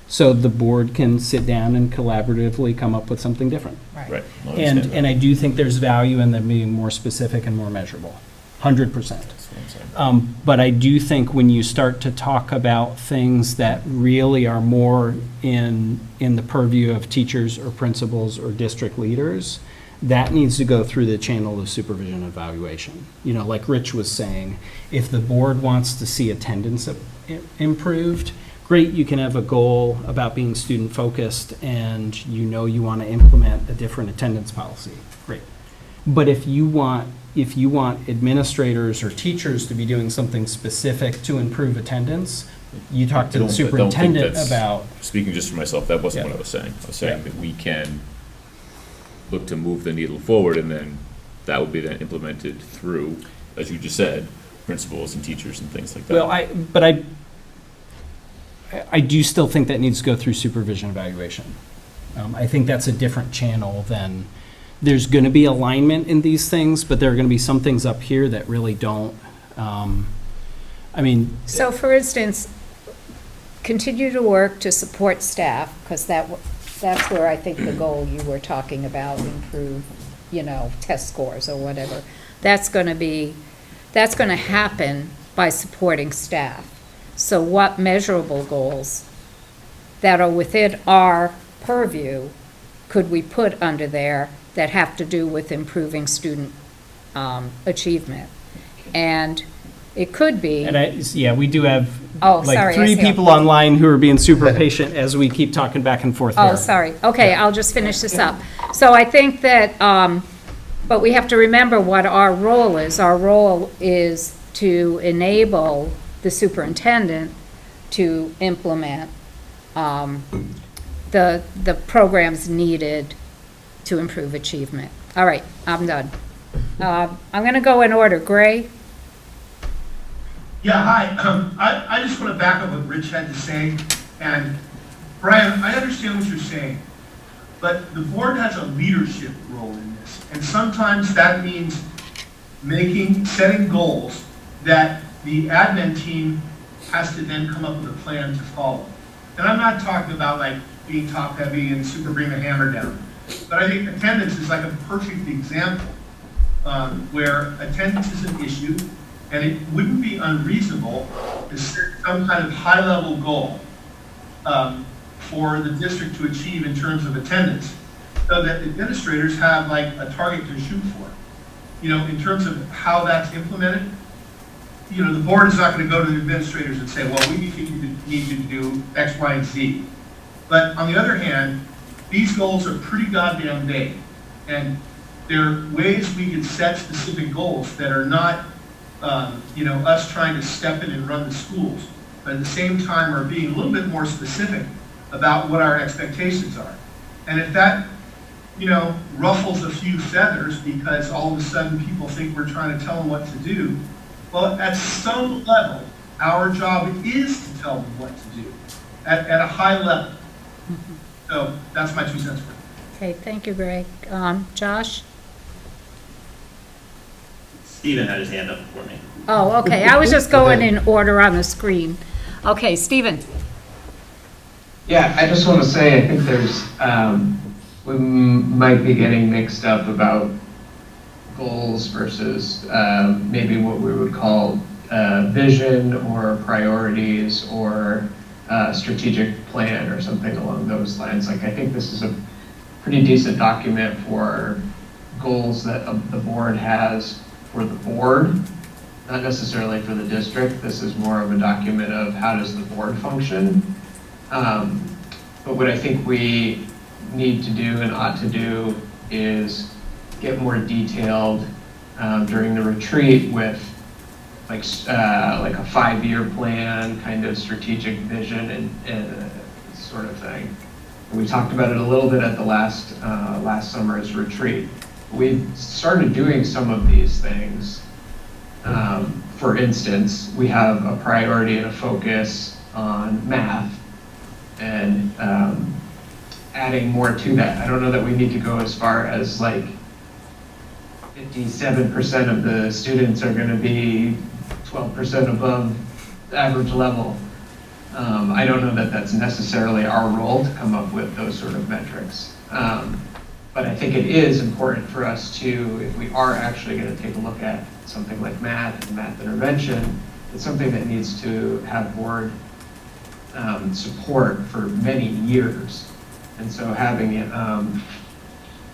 E: So the board can sit down and collaboratively come up with something different.
B: Right. I understand that.
E: And I do think there's value in them being more specific and more measurable, 100%.
B: That's what I'm saying.
E: But I do think when you start to talk about things that really are more in the purview of teachers or principals or district leaders, that needs to go through the channel of supervision and evaluation. Like Rich was saying, if the board wants to see attendance improved, great, you can have a goal about being student-focused and you want to implement a different attendance policy. Great. But if you want administrators or teachers to be doing something specific to improve attendance, you talk to
B: I
E: the
B: don't think
E: superintendent
B: that's-
E: about,
B: Speaking just for myself, that wasn't
E: Yeah.
B: what I was saying. I was saying
E: Yeah.
B: that we can look to move the needle forward, and then that would be then implemented through, as you just said, principals and teachers and things like that.
E: well, I do still think that needs to go through supervision evaluation. I think that's a different channel than, there's going to be alignment in these things, but there are going to be some things up here that really don't.
A: So for instance, continue to work to support staff, because that's where I think the goal you were talking about, improve, test scores or whatever. That's going to happen by supporting staff. So what measurable goals that are within our purview could we put under there that have to do with improving student achievement? And it could be.
E: And we do have
A: Oh,
E: like
A: sorry, I
E: 3
A: see.
E: people online who are being super patient as we keep talking back and forth here.
A: Oh, sorry. Okay, I'll just finish this up. So I think that, but we have to remember what our role is. Our role is to enable the superintendent to implement the programs needed to improve achievement. All right, I'm done. I'm going to go in order. Gray?
J: Yeah, hi. I just want to back up what Rich had to say. And Brian, I understand what you're saying, but the board has a leadership role in this. And sometimes that means setting goals that the admin team has to then come up with a plan to follow. And I'm not talking about like being top heavy and super bring the hammer down. But I think attendance is like a perfect example where attendance is an issue. And it wouldn't be unreasonable to set some kind of high-level goal for the district to achieve in terms of attendance, so that administrators have like a target to shoot for. In terms of how that's implemented, the board is not going to go to the administrators and say, well, we need you to do X, Y, and Z. But on the other hand, these goals are pretty goddamn vague. And there are ways we can set specific goals that are not us trying to step in and run the schools, but at the same time are being a little bit more specific about what our expectations are. And if that, ruffles a few feathers because all of a sudden people think we're trying to tell them what to do, well, at some level, our job is to tell them what to do at a high level. So that's my 2 cents worth.
A: Okay, thank you, Greg. Josh?
G: Steven had his hand up before me.
A: Oh, okay, I was just going in order on the screen. Okay, Stephen?
M: Yeah, I just want to say, I think there's, we might be getting mixed up about goals versus maybe what we would call vision or priorities or strategic plan or something along those lines. Like, I think this is a pretty decent document for goals that the board has for the board, not necessarily for the district. This is more of a document of how does the board function. But what I think we need to do and ought to do is get more detailed during the retreat with like a 5-year plan, kind of strategic vision and sort of thing. We talked about it a little bit at the last summer's retreat. We started doing some of these things. For instance, we have a priority and a focus on math, and adding more to that. I don't know that we need to go as far as like 57% of the students are going to be 12% above the average level. I don't know that that's necessarily our role to come up with those sort of metrics. But I think it is important for us to, if we are actually going to take a look at something like math and math intervention, it's something that needs to have board support for many years. And so having it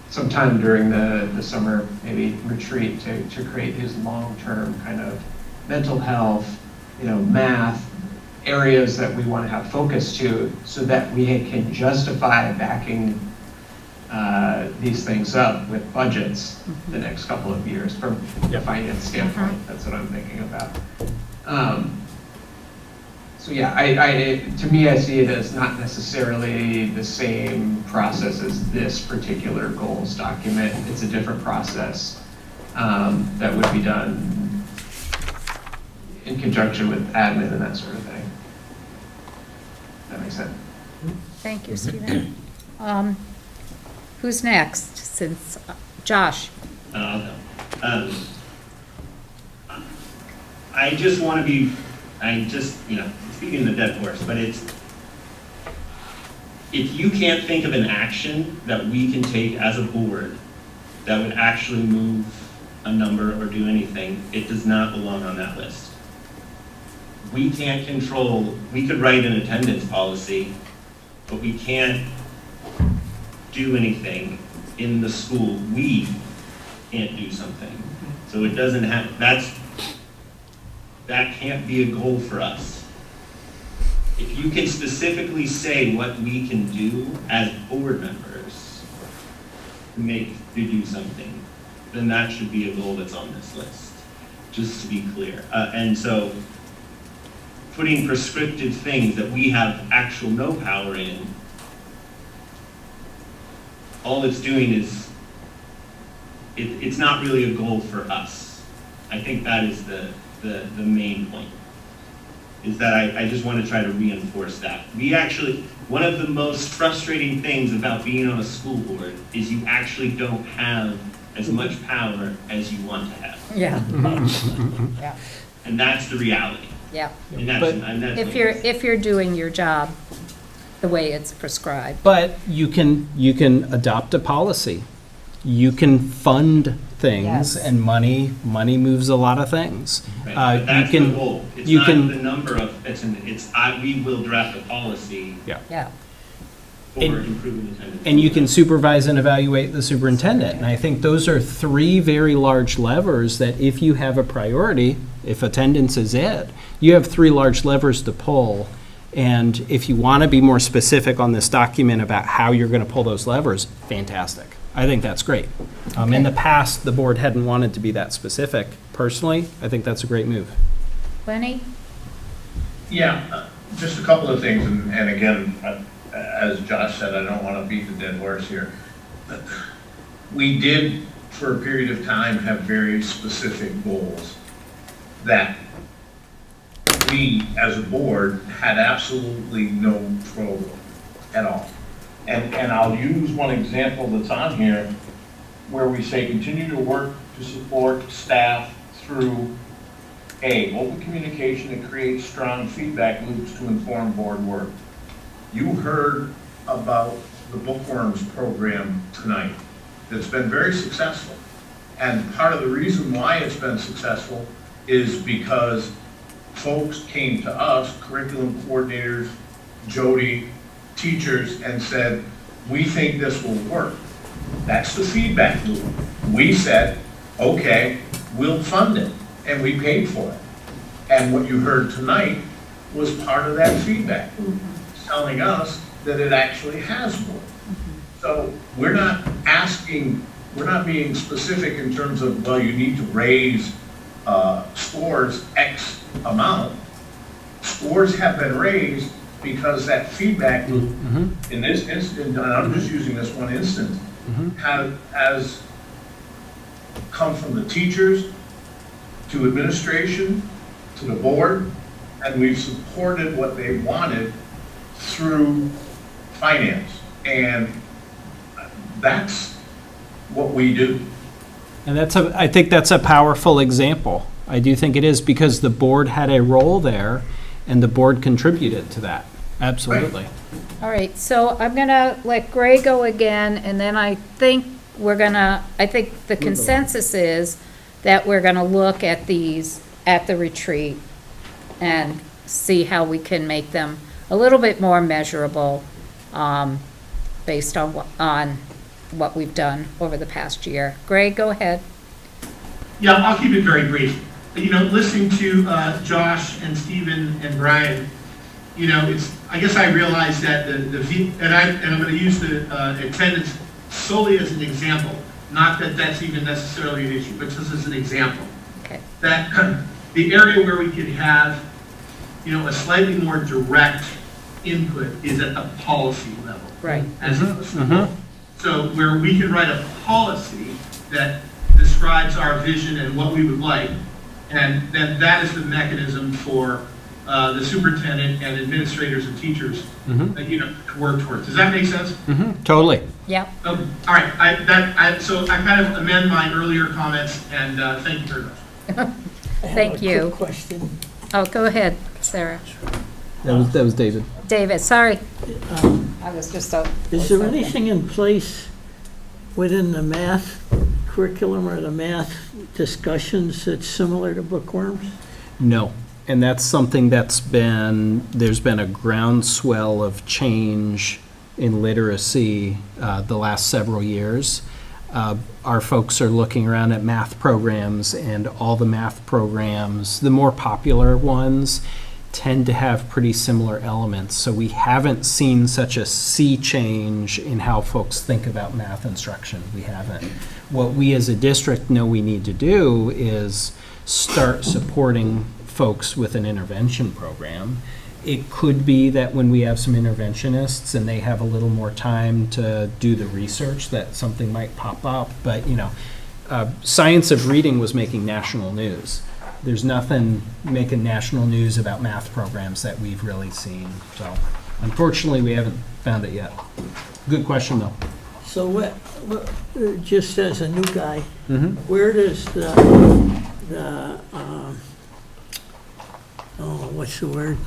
M: sometime during the summer, maybe retreat to create these long-term kind of mental health, math, areas that we want to have focus to so that we can justify backing these things up with budgets the next couple of years from a finance standpoint. That's what I'm thinking about. So yeah, to me, I see it as not necessarily the same process as this particular goals document. It's a different process that would be done in conjunction with admin and that sort of thing. That makes sense.
A: Thank you, Stephen. Who's next, since, Josh?
G: I just want to be, speaking of the dead horse, but if you can't think of an action that we can take as a board that would actually move a number or do anything, it does not belong on that list. We can't control, we could write an attendance policy, but we can't do anything in the school. We can't do something. So it doesn't have, that can't be a goal for us. If you can specifically say what we can do as board members to do something, then that should be a goal that's on this list, just to be clear. And so putting prescriptive things that we have actual no power in, all it's doing is, it's not really a goal for us. I think that is the main point, is that I just want to try to reinforce that. One of the most frustrating things about being on a school board is you actually don't have as much power as you want to have.
A: Yeah. Yeah.
G: And that's the reality.
A: Yeah.
G: And that's
A: If you're doing your job the way it's prescribed.
E: But you can adopt a policy. You can fund things,
A: Yes.
E: and money moves a lot things.
G: Right. But that's
E: you can,
G: the goal. It's
E: you
G: not
E: can,
G: the number of, we will draft a policy
A: Yeah.
G: for improving attendance.
E: and you can supervise and evaluate the superintendent. And I think those are 3 very large levers that if you have a priority, if attendance is it, you have 3 large levers to pull. And if you want to be more specific on this document about how you're going to pull those levers, fantastic. I think that's great. In the past, the board hadn't wanted to be that specific. Personally, I think that's a great move.
A: Lenny?
L: Yeah, just a couple of things, and again, as Josh said, I don't want to beat the dead horse here. But we did, for a period of time, have very specific goals that we, as a board, had absolutely no control at all. And I'll use one example that's on here where we say continue to work to support staff through open communication that creates strong feedback loops to inform board work. You heard about the Bookworms program tonight. That's been very successful. And part of the reason why it's been successful is because folks came to us, curriculum coordinators, Jody, teachers, and said, we think this will work. That's the feedback loop. We said, okay, we'll fund it, and we paid for it. And what you heard tonight was part of that feedback loop, telling us that it actually has worked. So we're not being specific in terms of, well, you need to raise scores X amount. Scores have been raised because that feedback loop, in this instance, and I'm just using this one instance, has come from the teachers to administration to the board, and we've supported what they wanted through finance. And that's what we do.
E: And I think that's a powerful example. I do think it is, because the board had a role there and the board contributed to that. Absolutely.
A: All right, so I'm gonna let Gray go again, and then I think the consensus is that we're gonna look at these at the retreat and see how we can make them a little bit more measurable, based on what we've done over the past year. Gray, go ahead.
J: Yeah, I'll keep it very brief. You know, listening to Josh and Stephen and Brian, you know, I guess I realized that I'm going to use the attendance solely as an example, not that that's even necessarily an issue, but just as an example.
A: Okay.
J: That the area where we could have, you know, a slightly more direct input is at the policy level.
A: Right.
J: As opposed to So where we can write a policy that describes our vision and what we would like, and then that is the mechanism for the superintendent and administrators and teachers, you know, to work towards. Does that make sense?
E: Totally.
A: Yeah.
J: All right. So I kind of amend my earlier comments, and thank you very much.
A: Thank you.
H: I have a quick question.
A: Oh, go ahead, Sarah.
E: That was David.
A: David, sorry. I was just so.
H: Is there anything in place within the math curriculum or the math discussions that's similar to Bookworms?
E: No. And that's something there's been a groundswell of change in literacy the last several years. Our folks are looking around at math programs, and all the math programs, the more popular ones, tend to have pretty similar elements. So we haven't seen such a sea change in how folks think about math instruction. We haven't. What we as a district know we need to do is start supporting folks with an intervention program. It could be that when we have some interventionists and they have a little more time to do the research, that something might pop up. But, you know, Science of Reading was making national news. There's nothing making national news about math programs that we've really seen. So unfortunately, we haven't found it yet. Good question, though.
H: So just as a new guy, where does what's the word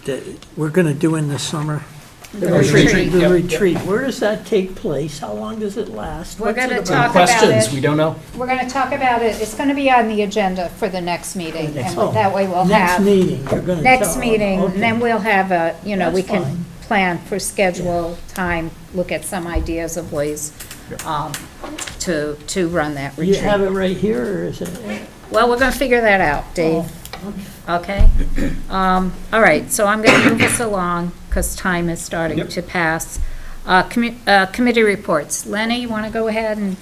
H: that we're going to do in the summer?
A: The retreat.
H: The retreat. Where does that take place? How long does it last?
A: We're going to
H: What's it
A: talk
H: about?
A: about
E: Questions?
A: it.
E: We don't know.
A: We're going to talk about it. It's going to be on the agenda for the next meeting. And
H: Oh,
A: that way we'll
H: next
A: have.
H: meeting, you're going to
A: Next
H: tell-
A: meeting,
H: okay.
A: and then we'll have a, you know, we
H: That's
A: can
H: fine.
A: plan for schedule, time, look at some ideas of ways to run that
H: You
A: retreat.
H: have it right here, or is it?
A: Well, we're going to figure that out, Dave.
H: Oh,
A: Okay? All right, so I'm going to move us along because time is starting to pass. Committee reports. Lenny, you want to go ahead and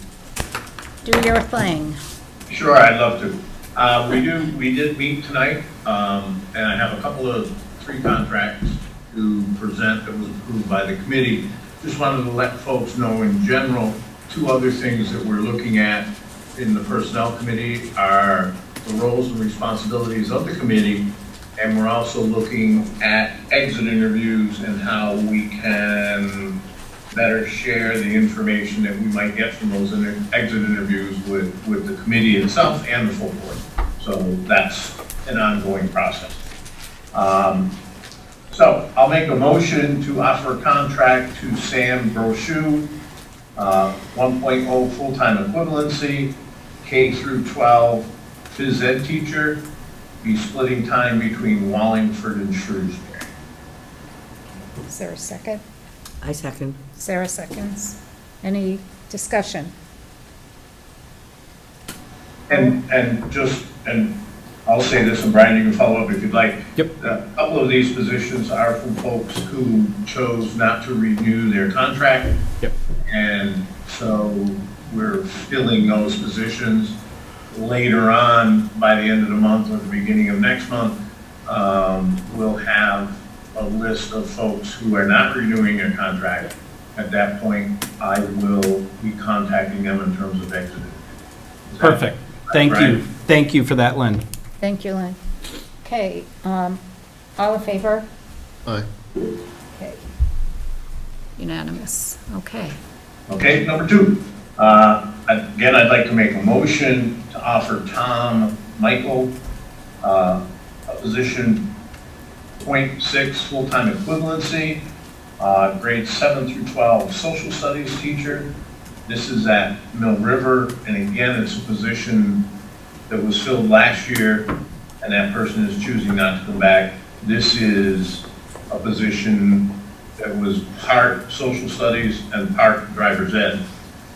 A: do your thing?
L: Sure, I'd love to. We did meet tonight, and I have a couple of 3 contracts to present that was approved by the committee. Just wanted to let folks know in general, 2 other things that we're looking at in the personnel committee are the roles and responsibilities of the committee And we're also looking at exit interviews and how we can better share the information that we might get from those exit interviews with the committee itself and the full board. So that's an ongoing process. So I'll make a motion to offer a contract to Sam Brochu, 1.0 full-time equivalency, K through 12 phys ed teacher, be splitting time between Wallingford and Shrewsbury.
A: Is there a second?
I: I second.
A: Sarah seconds. Any discussion?
L: And I'll say this, and Brian, you can follow up if you'd like.
E: Yep.
L: A couple of these positions are from folks who chose not to renew their contract.
E: Yep.
L: And so we're filling those positions. Later on, by the end of the month or the beginning of next month, we'll have a list of folks who are not renewing their contract. At that point, I will be contacting them in terms of exit.
E: Perfect. Thank you. Thank you for that, Lynn.
A: Thank you, Lynn. Okay, all in favor?
C: Aye.
A: Okay. Unanimous, okay.
L: Okay, number 2. Again, I'd like to make a motion to offer Tom Michael a position .6 full-time equivalency, grade 7 through 12 social studies teacher. This is at Mill River, and again, it's a position that was filled last year, and that person is choosing not to come back. This is a position that was part social studies and part driver's ed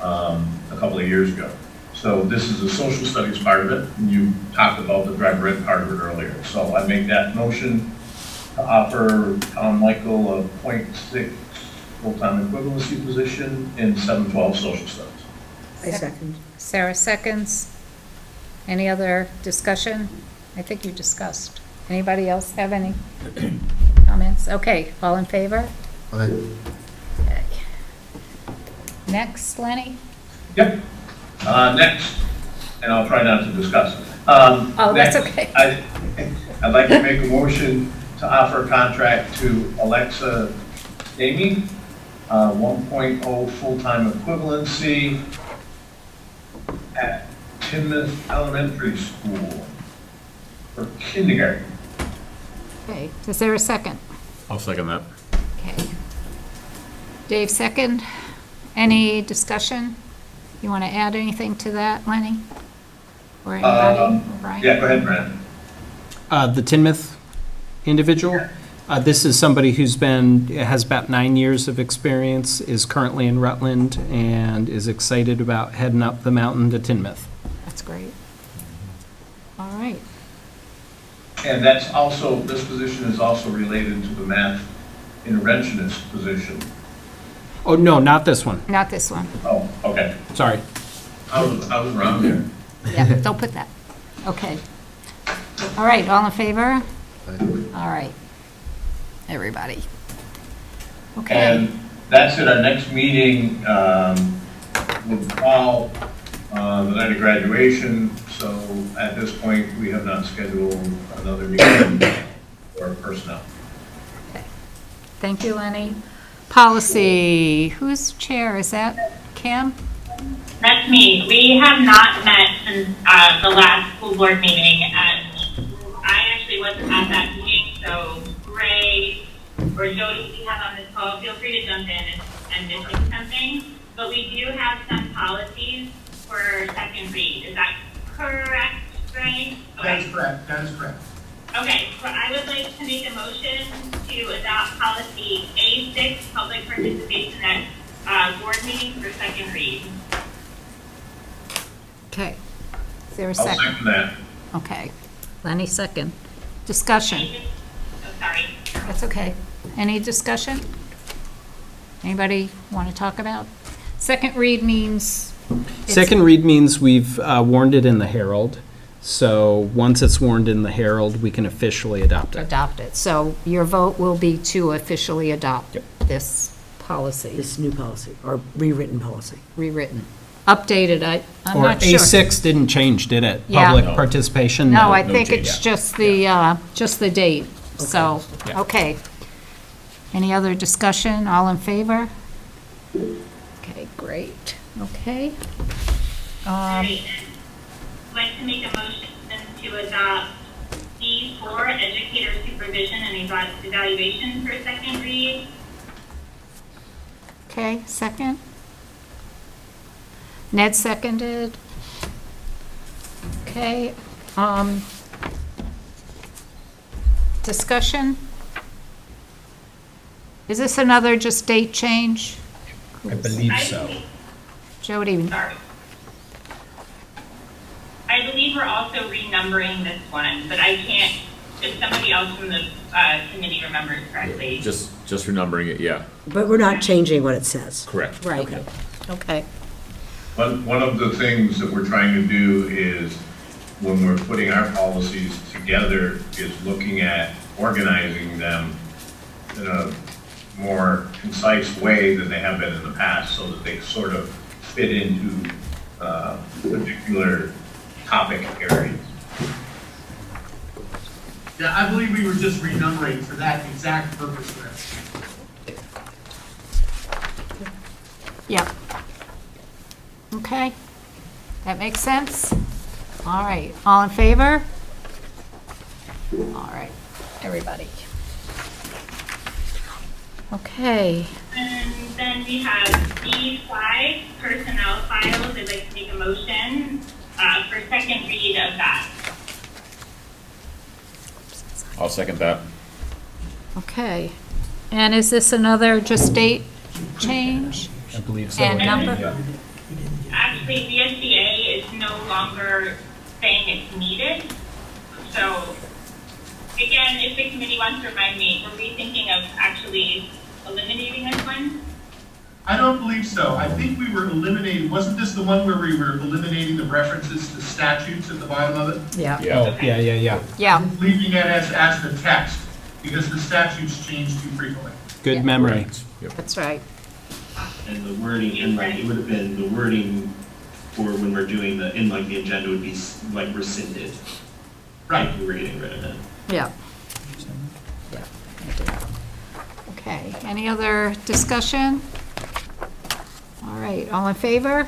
L: a couple of years ago. So this is the social studies part of it, and you talked about the driver ed part of it earlier. So I make that motion to offer Tom Michael a .6 full-time equivalency position in 712 social studies.
I: I second.
A: Sarah seconds. Any other discussion? I think you discussed. Anybody else have any comments? Okay, all in favor?
C: Aye.
A: Okay. Next, Lenny?
L: Yep. Next, and I'll try not to discuss it.
A: Oh, that's
L: next,
A: okay.
L: I'd like to make a motion to offer a contract to Alexa Damey, 1.0 full-time equivalency at Tinmouth Elementary School for kindergarten.
A: Okay, is there a second?
B: I'll second that.
A: Okay. Dave, second. Any discussion? You want to add anything to that, Lenny? Or anybody? Brian?
L: Yeah, go ahead, Brandon.
E: The Tinmouth individual, this is somebody has about 9 years of experience, is currently in Rutland, and is excited about heading up the mountain to Tinmouth.
A: That's great. All right.
L: And that's also, this position is also related to the math interventionist position.
E: Oh, no, not this one.
A: Not this one.
L: Oh, okay.
E: Sorry.
L: I was wrong there.
A: Yeah, don't put that. Okay. All right, all in favor?
C: Aye.
A: All right. Everybody. Okay.
L: And that's at our next meeting, will fall the night of graduation. So at this point, we have not scheduled another meeting for personnel.
A: Okay. Thank you, Lenny. Policy, who's chair? Is that Kim?
K: That's me. We have not met since the last school board meeting, and I actually wasn't at that meeting, so Ray or Jody, if you have on this call, feel free to jump in and missing something. But we do have some policies for second read. Is that correct, Ray?
J: That is correct, that is correct.
K: Okay, so I would like to make a motion to adopt policy A6, public participation at board meetings for second read.
A: Okay. Is there a
L: I'll
A: second?
L: second that.
A: Okay. Lenny, second. Discussion.
K: Oh, sorry.
A: That's okay. Any discussion? Anybody want to talk about? Second read means?
E: Second read means we've warned it in the Herald. So once it's warned in the Herald, we can officially adopt it.
A: Adopt it. So your vote will be to officially adopt
E: Yep.
A: this policy,
I: This new policy, or rewritten policy.
A: rewritten. updated, I'm
E: Or
A: not sure.
E: A6 didn't change, did it?
A: Yeah.
E: Public
B: No.
E: participation?
A: No, I
B: no
A: think
B: change.
A: it's just the date, so,
E: Yeah.
A: okay. Any other discussion, all in favor? Okay, great, okay.
K: Great. I'd like to make a motion to adopt D4, educator supervision and evaluation for second read.
A: Okay, second? Ned seconded. Okay, discussion? Is this another just date change?
E: I believe so.
A: Jody?
K: Sorry. I believe we're also renumbering this one, but I can't, if somebody else from the committee remembers correctly.
B: Just remembering it, yeah,
I: But we're not changing what it says.
B: correct.
A: Right, okay.
L: One of the things that we're trying to do is, when we're putting our policies together, is looking at organizing them in a more concise way than they have been in the past, so that they sort of fit into particular topic areas.
J: Yeah, I believe we were just renumbering for that exact purpose there.
A: Yep. Okay, that makes sense? All right, all in favor? All right, everybody. Okay,
K: And then we have D5, personnel files. I'd like to make a motion for second read of that.
B: I'll second that.
A: okay. And is this another just date change
E: I believe so.
A: and number?
K: Actually, the SBA is no longer saying it's needed. So, again, if the committee wants to remind me, were we thinking of actually eliminating this one?
J: I don't believe so. I think we were eliminating, wasn't this the one where we were eliminating the references to statutes at the bottom of it?
A: Yeah.
B: Yeah.
E: Oh, yeah.
A: Yeah,
J: Leaving it as the text, because the statutes change too frequently.
E: Good memory.
B: Yep.
A: that's right.
G: And the wording, and like, it would have been, the wording for when we're doing the, in like the agenda would be like rescinded.
J: Right.
G: Like we were getting rid of it.
A: Yeah. Yeah, I did. Okay, any other discussion? All right, all in favor?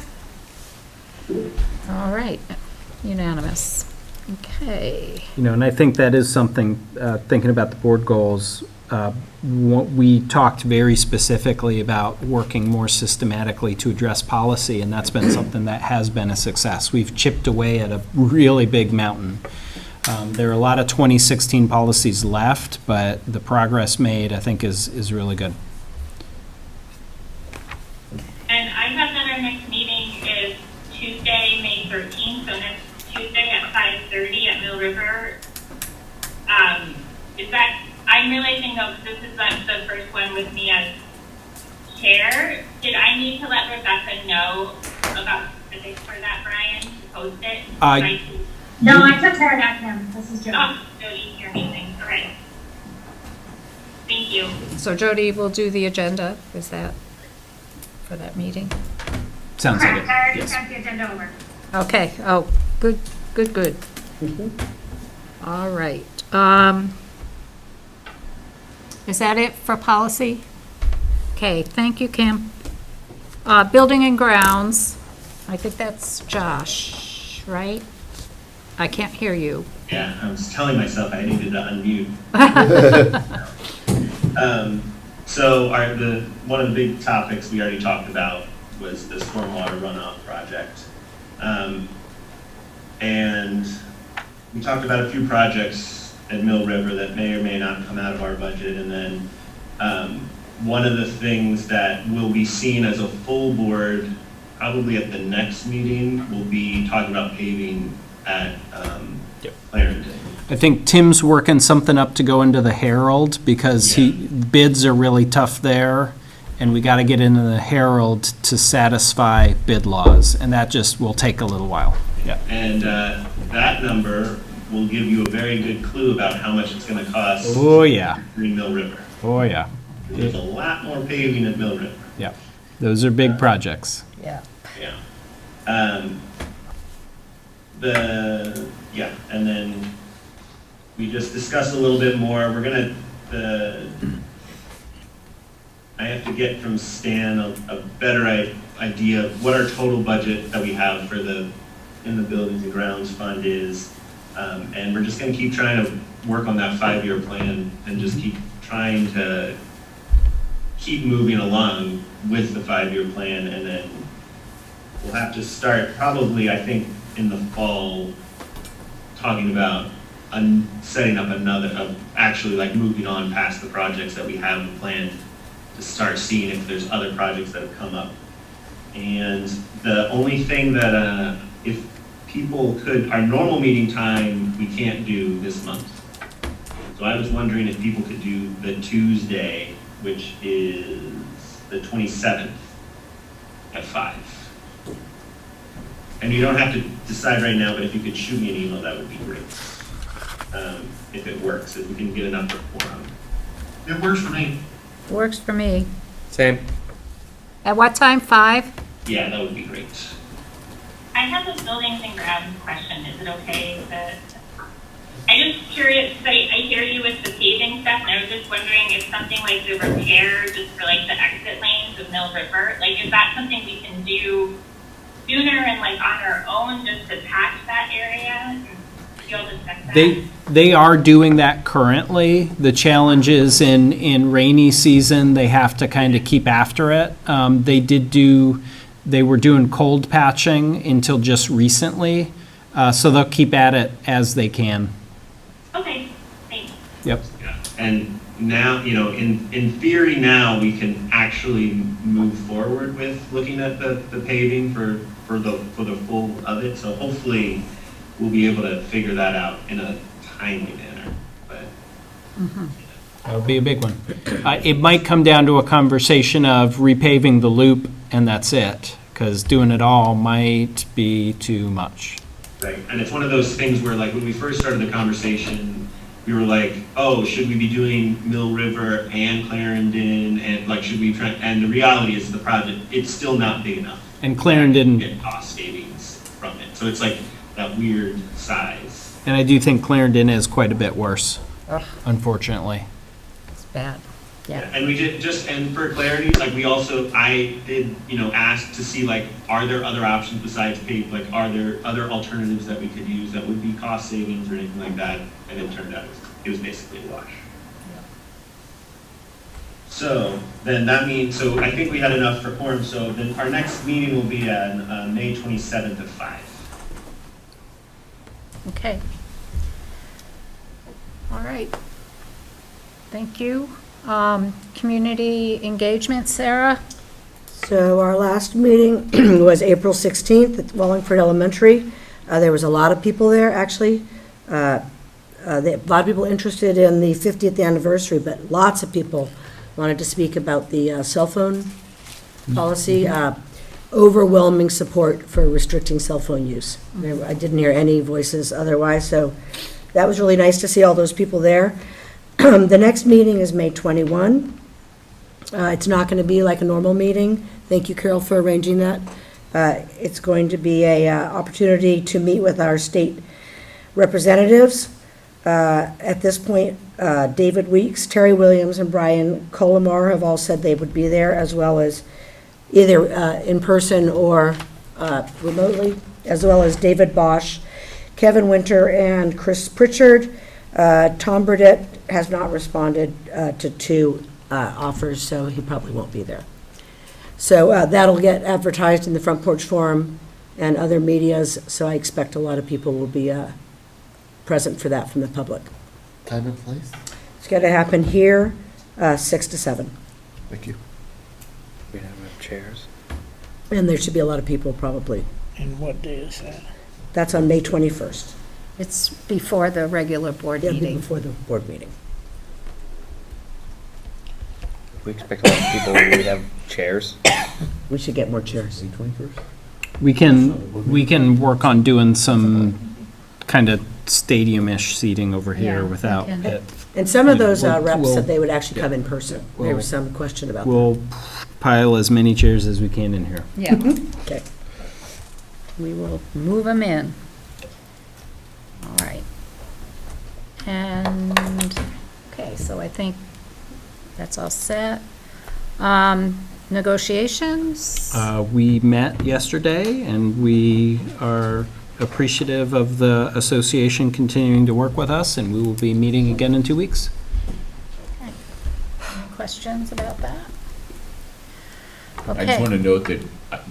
A: All right, unanimous. Okay,
E: You know, and I think that is something, thinking about the board goals, we talked very specifically about working more systematically to address policy, and that's been something that has been a success. We've chipped away at a really big mountain. There are a lot of 2016 policies left, but the progress made, I think, is really good.
K: And I have that our next meeting is Tuesday, May 13th, so next Tuesday at 5:30 at Mill River. Is that, I'm realizing though, because this is not the first one with me as chair, did I need to let Rebecca know about specifics for that, Brian, to post it?
N: No, I took care of that, Kim. This is Jody.
K: Oh, Jody, you're amazing. All right. Thank you.
A: so Jody will do the agenda, is that for that meeting?
E: Sounds like
N: Correct. I already
E: Yes.
N: sent the agenda over.
A: Okay, oh, good. All right. Is that it for policy? Okay, thank you, Kim. Building and grounds, I think that's Josh, right? I can't hear you.
G: Yeah, I was telling myself I needed to unmute. So one of the big topics we already talked about was the stormwater runoff project. And we talked about a few projects at Mill River that may or may not come out of our budget. And then one of the things that will be seen as a full board, probably at the next meeting, will be talking about paving at Clarendon.
E: I think Tim's working something up to go into the Herald, because bids are really tough there, and we got to get into the Herald to satisfy bid laws, and that just will take a little while. Yeah.
G: And that number will give you a very good clue about how much it's going to cost.
E: Oh, yeah.
G: Green Mill River.
E: Oh, yeah.
G: There's a lot more paving at Mill River.
E: Yeah. Those are big projects.
A: Yeah.
G: Yeah. And then we just discussed a little bit more. I have to get from Stan a better idea of what our total budget that we have in the Buildings and Grounds Fund is. And we're just gonna keep trying to work on that 5-year plan and just keep trying to keep moving along with the 5-year plan. And then we'll have to start probably, I think, in the fall, talking about setting up actually like moving on past the projects that we have planned to start seeing if there's other projects that have come up. And the only thing that, if people could, our normal meeting time, we can't do this month. So I was wondering if people could do the Tuesday, which is the 27th at 5. And you don't have to decide right now, but if you could shoot me an email, that would be great. If it works, if we can get enough quorum.
J: It works for me.
A: Works for me.
E: Same.
A: At what time, 5?
G: Yeah, that would be great.
K: I have a buildings and grounds question. Is it okay I'm just curious, because I hear you with the paving stuff, and I was just wondering if something like the repair, just for like the exit lanes of Mill River, like is that something we can do sooner and like on our own just to patch that area?
E: They are doing that currently. The challenge is in rainy season, they have to kind of keep after it. They were doing cold patching until just recently, so they'll keep at it as they can.
K: Okay, thanks.
E: Yep.
G: Yeah. And now, in theory now, we can actually move forward with looking at the paving for the full of it. So hopefully we'll be able to figure that out in a timely manner. But
E: That'll be a big one. It might come down to a conversation of repaving the loop and that's it, because doing it all might be too much.
G: right, and it's one of those things where like when we first started the conversation, we were like, oh, should we be doing Mill River and Clarendon, and like should we try? And the reality is the project, it's still not big enough.
E: And Clarendon,
G: get cost savings from it, so it's like that weird size.
E: and I do think Clarendon is quite a bit worse, unfortunately.
A: It's bad. Yeah.
G: And we did and for clarity, like I did, ask to see like, are there other options besides paved? Like, are there other alternatives that we could use that would be cost savings or anything like that? And it turned out it was basically a wash. So then that means, so I think we had enough for quorum. So then our next meeting will be on May 27th at 5.
A: Okay. All right. Thank you. Community engagement, Sarah?
I: So our last meeting was April 16th at Wallingford Elementary. There was a lot of people there, actually. A lot of people interested in the 50th anniversary, but lots of people wanted to speak about the cell phone policy. Overwhelming support for restricting cell phone use. I didn't hear any voices otherwise, so that was really nice to see all those people there. The next meeting is May 21. It's not going to be like a normal meeting. Thank you, Carol, for arranging that. It's going to be a opportunity to meet with our state representatives. At this point, David Weeks, Terry Williams, and Brian Colomar have all said they would be there, as well as either in person or remotely, as well as David Bosch, Kevin Winter, and Chris Pritchard. Tom Burdett has not responded to 2 offers, so he probably won't be there. So that'll get advertised in the Front Porch Forum and other medias, so I expect a lot of people will be present for that from the public.
C: Time and place?
I: It's going to happen here, 6 to 7.
C: Thank you.
O: We have chairs.
I: And there should be a lot of people, probably.
H: And what day is that?
I: That's on May 21st.
A: It's before the regular board
I: It'll be
A: meeting.
I: before the board meeting.
O: If we expect a lot of people, we have chairs.
I: We should get more chairs.
C: May 21st?
E: We can work on doing some kind of stadium-ish seating over here
A: Yeah,
E: without
A: we can.
E: it.
I: And some of those
E: We'll-
I: reps
E: we'll-
I: said they would actually come
E: yeah.
I: in person.
E: Yeah,
I: There was some question about that.
E: We'll pile as many chairs as we can in here.
A: Yeah.
I: Okay.
A: we will move them in. All right. And, okay, so I think that's all set. Negotiations?
E: We met yesterday, and we are appreciative of the association continuing to work with us, and we will be meeting again in 2 weeks.
A: Okay. Any questions about that?
B: I just want
A: Okay,
B: to note that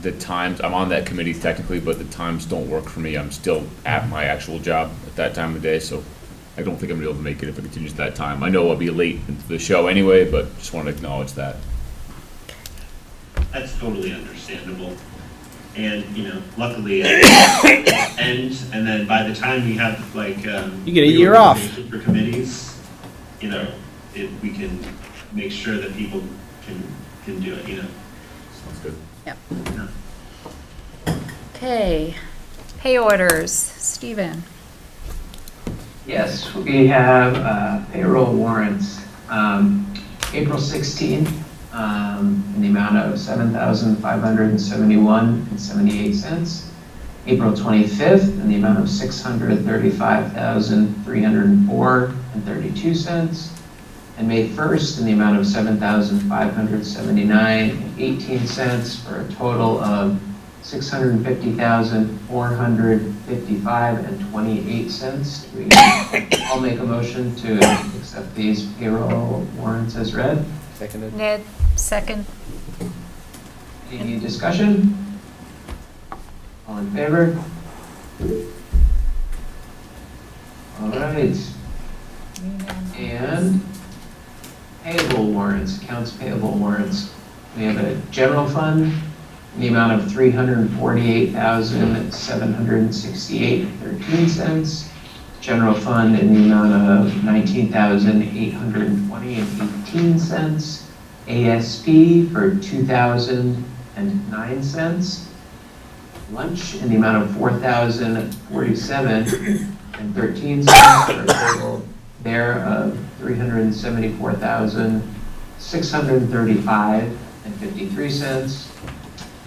B: the times, I'm on that committee technically, but the times don't work for me. I'm still at my actual job at that time of day, so I don't think I'm gonna be able to make it if it continues that time. I know I'll be late into the show anyway, but just want to acknowledge that.
G: That's totally understandable. And, luckily, it ends, and then by the time we have, like,
E: You get a year off.
G: reorganization for committees, we can make sure that people can do it,
B: Sounds good.
A: yep. Okay, pay orders, Stephen.
M: Yes, we have payroll warrants. April 16th, in the amount of $7,571.78. April 25th, in the amount of $635,304.32. And May 1st, in the amount of $7,579.18, for a total of $650,455.28. We all make a motion to accept these payroll warrants as read.
O: Seconded.
A: Ned, second.
M: Any discussion? All in favor? All right. And payable warrants, accounts payable warrants. We have a general fund in the amount of $348,768.13. General fund in the amount of $19,820.18. ASP for $2,009. Lunch in the amount of $4,047.13 for a total there of $374,635.53.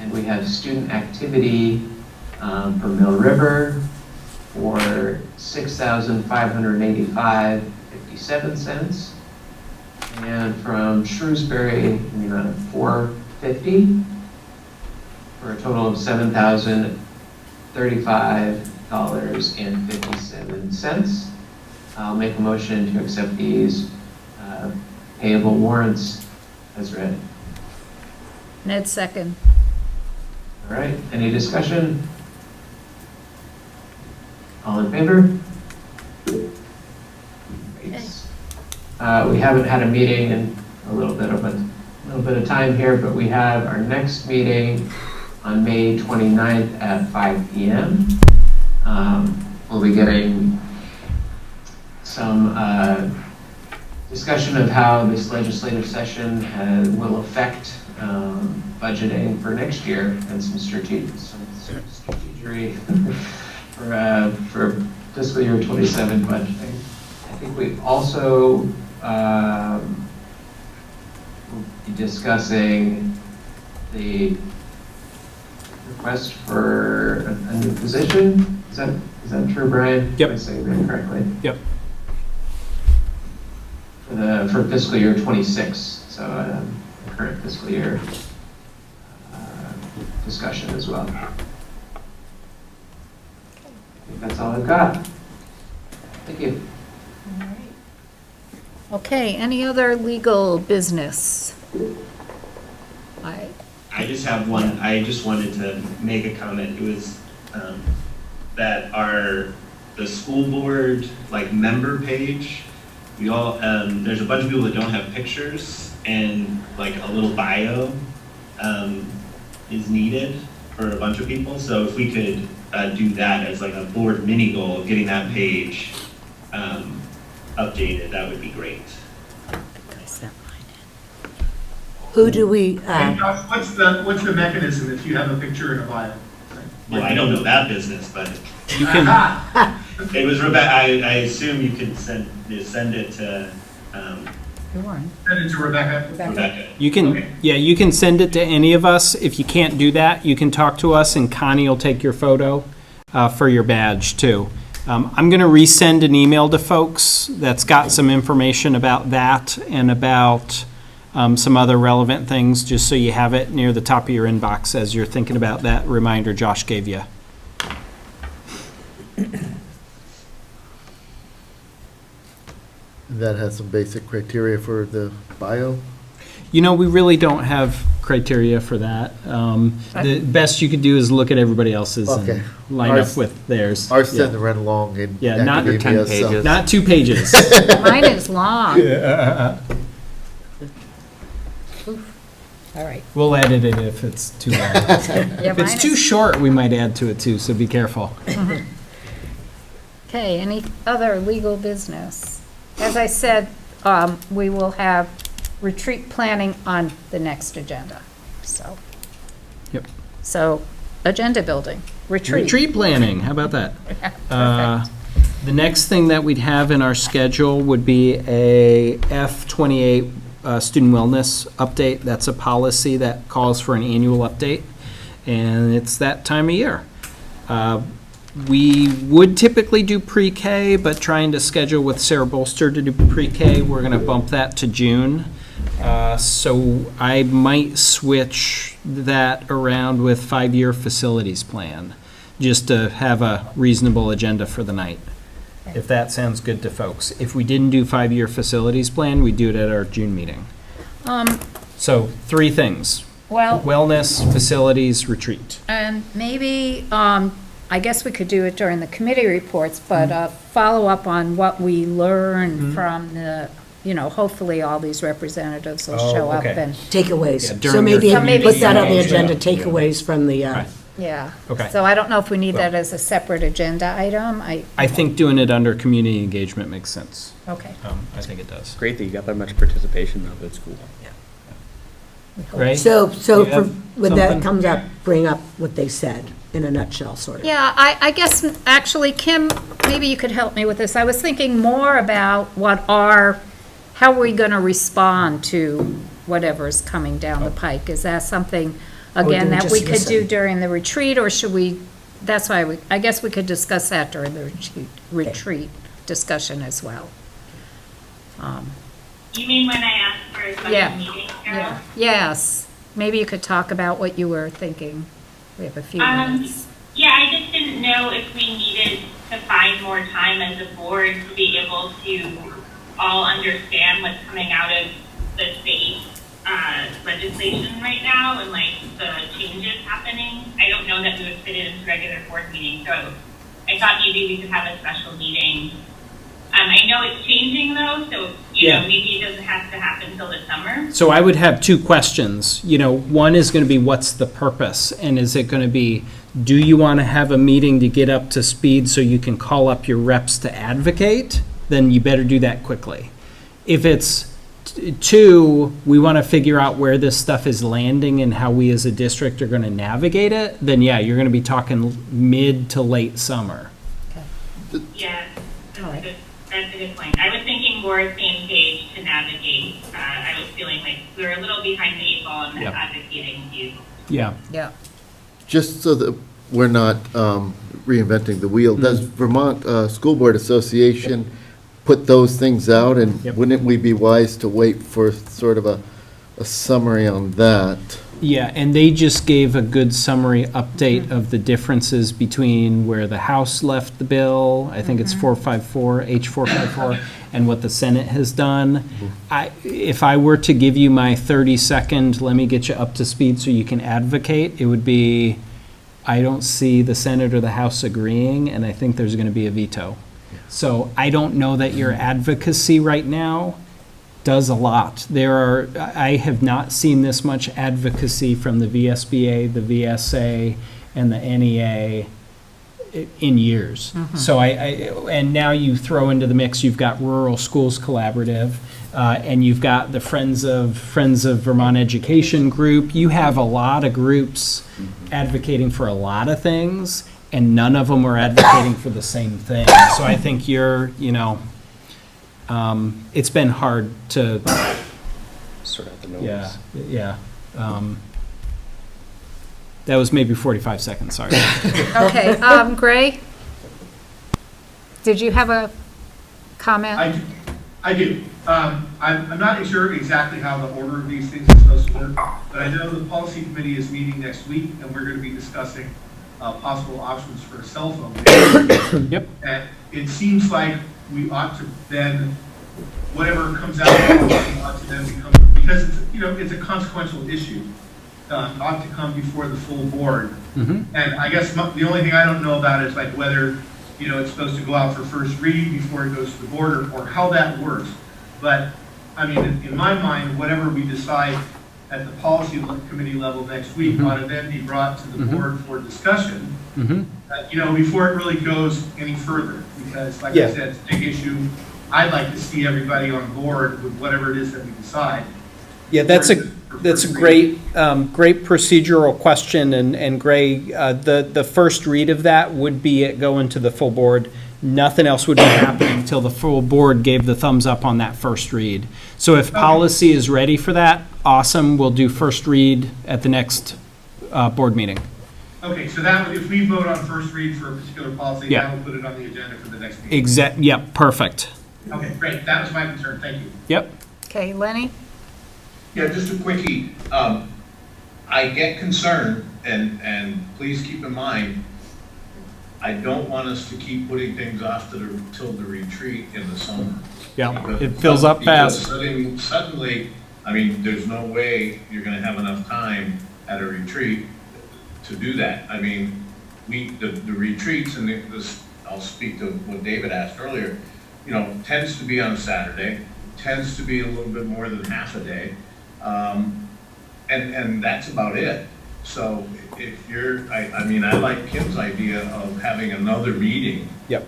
M: And we have student activity for Mill River for $6,585.57. And from Shrewsbury in the amount of $450 for a total of $7,035.57. I'll make a motion to accept these payable warrants as read.
A: Ned, second.
M: All right, any discussion? All in favor? Great. We haven't had a meeting in a little bit of time here, but we have our next meeting on May 29th at 5 p.m. We'll be getting some discussion of how this legislative session will affect budgeting for next year and some strategy for fiscal year 27 budgeting. I think we also will be discussing the request for a new position. Is that true, Brian?
E: Yep.
M: Am I saying that correctly?
E: Yep.
M: For fiscal year 26, so the current fiscal year discussion as well. I think that's all I've got. Thank you.
A: Okay, any other legal business?
G: I just have one. I just wanted to make a comment. It was that the school board member page. We all there's a bunch of people that don't have pictures, and a little bio is needed for a bunch of people. So if we could do that as a board mini goal of getting that page updated, that would be great.
I: Who do we,
J: And Josh, what's the mechanism if you have a picture and a bio?
G: Well, I don't know that business, but
E: You can,
G: it was Rebecca. I assume you could send it to
A: You weren't.
J: Send it to Rebecca.
G: Rebecca.
E: You can,
G: Okay.
E: yeah, you can send it to any of us. If you can't do that, you can talk to us, and Connie will take your photo for your badge, too. I'm going to resend an email to folks that's got some information about that and about some other relevant things, just so you have it near the top of your inbox as you're thinking about that reminder Josh gave you.
C: That has some basic criteria for the bio.
E: You know, we really don't have criteria for that. The best you could do is look at everybody else's
C: Okay.
E: and line
C: Ours-
E: up with theirs.
C: Ours
E: Yeah.
C: tend to run along in
E: Yeah, not
C: academia,
O: 10
C: so-
O: pages.
E: Not 2 pages.
A: Mine is long. All right.
E: We'll edit it if it's too long.
A: Yeah,
E: If it's
A: mine
E: too
A: is-
E: short, we might add to it too, so be careful.
A: Okay, any other legal business? As I said, we will have retreat planning on the next agenda, so.
E: Yep.
A: So, agenda building, retreat.
E: Retreat planning, how about that?
A: Perfect.
E: The next thing that we'd have in our schedule would be a F28 student wellness update. That's a policy that calls for an annual update, and it's that time of year. We would typically do pre-K, but trying to schedule with Sarah Bolster to do pre-K, we're going to bump that to June. So I might switch that around with 5-year facilities plan, just to have a reasonable agenda for the night, if that sounds good to folks. If we didn't do 5-year facilities plan, we'd do it at our June meeting. So 3 things:
A: Well,
E: wellness, facilities, retreat.
A: and maybe, I guess we could do it during the committee reports, but follow up on what we learned from the, hopefully all these representatives will
E: Oh,
A: show up
E: okay.
A: and,
E: Yeah,
I: Takeaways. So
E: during
I: maybe
E: your
A: community
I: put that on the
E: engagement.
I: agenda, takeaways from the,
E: Right.
A: yeah.
E: Okay.
A: So I don't know if we need that as a separate agenda item.
E: I think doing it under community engagement makes sense.
A: Okay.
E: I think it does.
O: Great that you got that much participation though, that's cool.
E: Ray?
I: so
E: Do
I: for,
E: you have
I: when that
E: something?
I: comes up, bring up what they said in a nutshell, sort of.
A: Yeah, I guess, actually, Kim, maybe you could help me with this. I was thinking more about how are we going to respond to whatever's coming down the pike? Is that something, again,
I: do we
A: that
I: just
A: we could do
I: listen?
A: during the retreat, or should we, that's why I guess we could discuss that during the retreat discussion as well.
K: You mean when I asked for a special
A: Yeah.
K: meeting, Carol?
A: Yes, maybe you could talk about what you were thinking. We have a few minutes.
K: Yeah, I just didn't know if we needed to find more time as a board to be able to all understand what's coming out of the state legislation right now and like the changes happening. I don't know that we would fit it into regular board meeting, so I thought maybe we could have a special meeting. I know it's changing though, so
E: Yeah.
K: maybe it doesn't have to happen until the summer.
E: So I would have 2 questions. One is going to be, what's the purpose? And is it going to be, do you want to have a meeting to get up to speed so you can call up your reps to advocate? Then you better do that quickly. If it's 2, we want to figure out where this stuff is landing and how we as a district are going to navigate it, then yeah, you're going to be talking mid to late summer.
K: Yeah,
A: All right.
K: that's a good point. I was thinking more same page to navigate. I was feeling like we were a little behind the 8 ball and
E: Yep.
K: advocating you.
E: Yeah.
A: Yeah.
C: Just so that we're not reinventing the wheel, does Vermont School Board Association put those things out? And
E: Yep.
C: wouldn't we be wise to wait for sort of a summary on that?
E: Yeah, and they just gave a good summary update of the differences between where the House left the bill, I think it's 454, H454, and what the Senate has done. If I were to give you my 30-second, let me get you up to speed so you can advocate, it would be, I don't see the Senate or the House agreeing, and I think there's going to be a veto. So I don't know that your advocacy right now does a lot. I have not seen this much advocacy from the VSBA, the VSA, and the NEA in years. So and now you throw into the mix, you've got Rural Schools Collaborative, and you've got the Friends of Vermont Education Group. You have a lot of groups advocating for a lot of things, and none of them are advocating for the same thing. So I think it's been hard to,
O: Sort out the noise.
E: yeah. That was maybe 45 seconds, sorry.
A: Okay, Gray? Did you have a comment?
J: I do. I'm not sure exactly how the order of these things is supposed to work, but I know the policy committee is meeting next week, and we're going to be discussing possible options for a cell phone.
E: Yep.
J: And it seems like we ought to then, whatever comes out of it ought to then become, because it's, it's a consequential issue, ought to come before the full board.
E: Mm-hmm.
J: And I guess the only thing I don't know about is like whether, it's supposed to go out for first read before it goes to the board, or how that works. But, I mean, in my mind, whatever we decide at the policy committee level next week
E: Mm-hmm.
J: ought to then be brought to the board for discussion,
E: Mm-hmm.
J: Before it really goes any further. Because, like
E: Yeah.
J: I said, it's a big issue. I'd like to see everybody on board with whatever it is that we decide.
E: Yeah, that's a great, great procedural question, and Gray, the first read of that would be it going to the full board. Nothing else would be happening until the full board gave the thumbs up on that first read. So if policy is ready for that, awesome, we'll do first read at the next board meeting.
J: Okay, so that, if we vote on first read for a particular policy,
E: Yeah.
J: that will put it on the agenda for the next meeting.
E: Yep, perfect.
J: Okay, great. That was my concern. Thank you.
E: Yep.
A: Okay, Lenny?
L: Yeah, just a quickie. I get concerned, and please keep in mind, I don't want us to keep putting things off till the retreat in the summer.
E: Yeah,
L: Because-
E: it fills up
L: because
E: fast.
L: Suddenly, I mean, there's no way you're gonna have enough time at a retreat to do that. I mean, the retreats, and I'll speak to what David asked earlier, tends to be on a Saturday, tends to be a little bit more than half a day. And that's about it. So if I like Kim's idea of having another meeting.
E: Yep.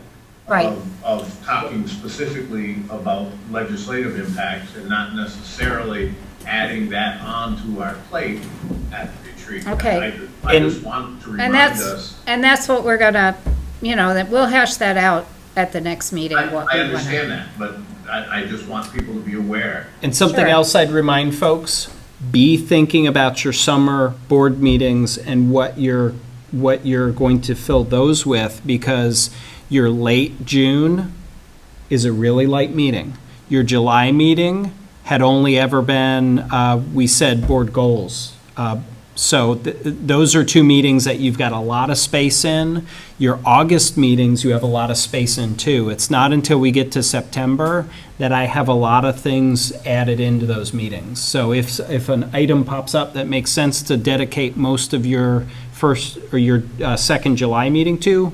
A: Right.
L: Of talking specifically about legislative impacts and not necessarily adding that onto our plate at the retreat.
A: Okay.
L: I just want to remind us.
A: And that's what we're gonna, that we'll hash that out at the next meeting.
L: I
A: what we wanna-
L: understand that, but I just want people to be aware.
E: And something
A: Sure.
E: else I'd remind folks, be thinking about your summer board meetings and what you're going to fill those with, because your late June is a really light meeting. Your July meeting had only ever been, we said, board goals. So those are two meetings that you've got a lot of space in. Your August meetings, you have a lot of space in too. It's not until we get to September that I have a lot of things added into those meetings. So if an item pops up that makes sense to dedicate most of your first or your second July meeting to,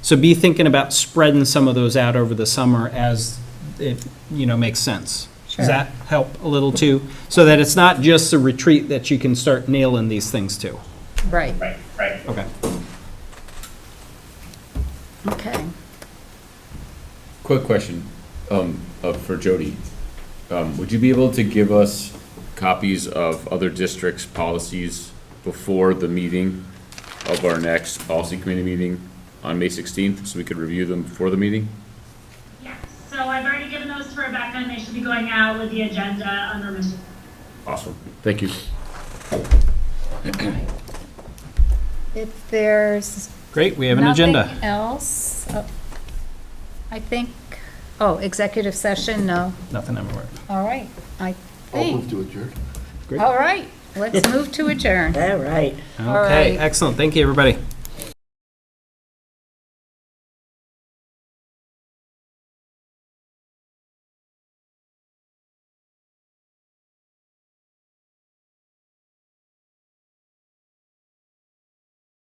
E: so be thinking about spreading some of those out over the summer as it, makes sense. Does that help a little too? So that it's not just a retreat that you can start nailing these things to.
A: Right,
L: Right.
E: Okay.
A: okay.
B: Quick question, for Jody. Would you be able to give us copies of other districts' policies before the meeting of our next policy committee meeting on May 16th, so we could review them before the meeting?
N: Yes, so I've already given those to Rebecca, and they should be going out with the agenda under Mr.
B: Awesome, thank you.
A: If there's
E: Great, we have an agenda.
A: nothing else, I think, executive session, no.
E: Nothing ever.
A: All right, I
C: I'll move
A: think.
C: to adjourn.
E: Great.
A: All right, let's move to adjourn.
I: All right.
A: All
E: Okay,
A: right.
E: excellent. Thank you, everybody.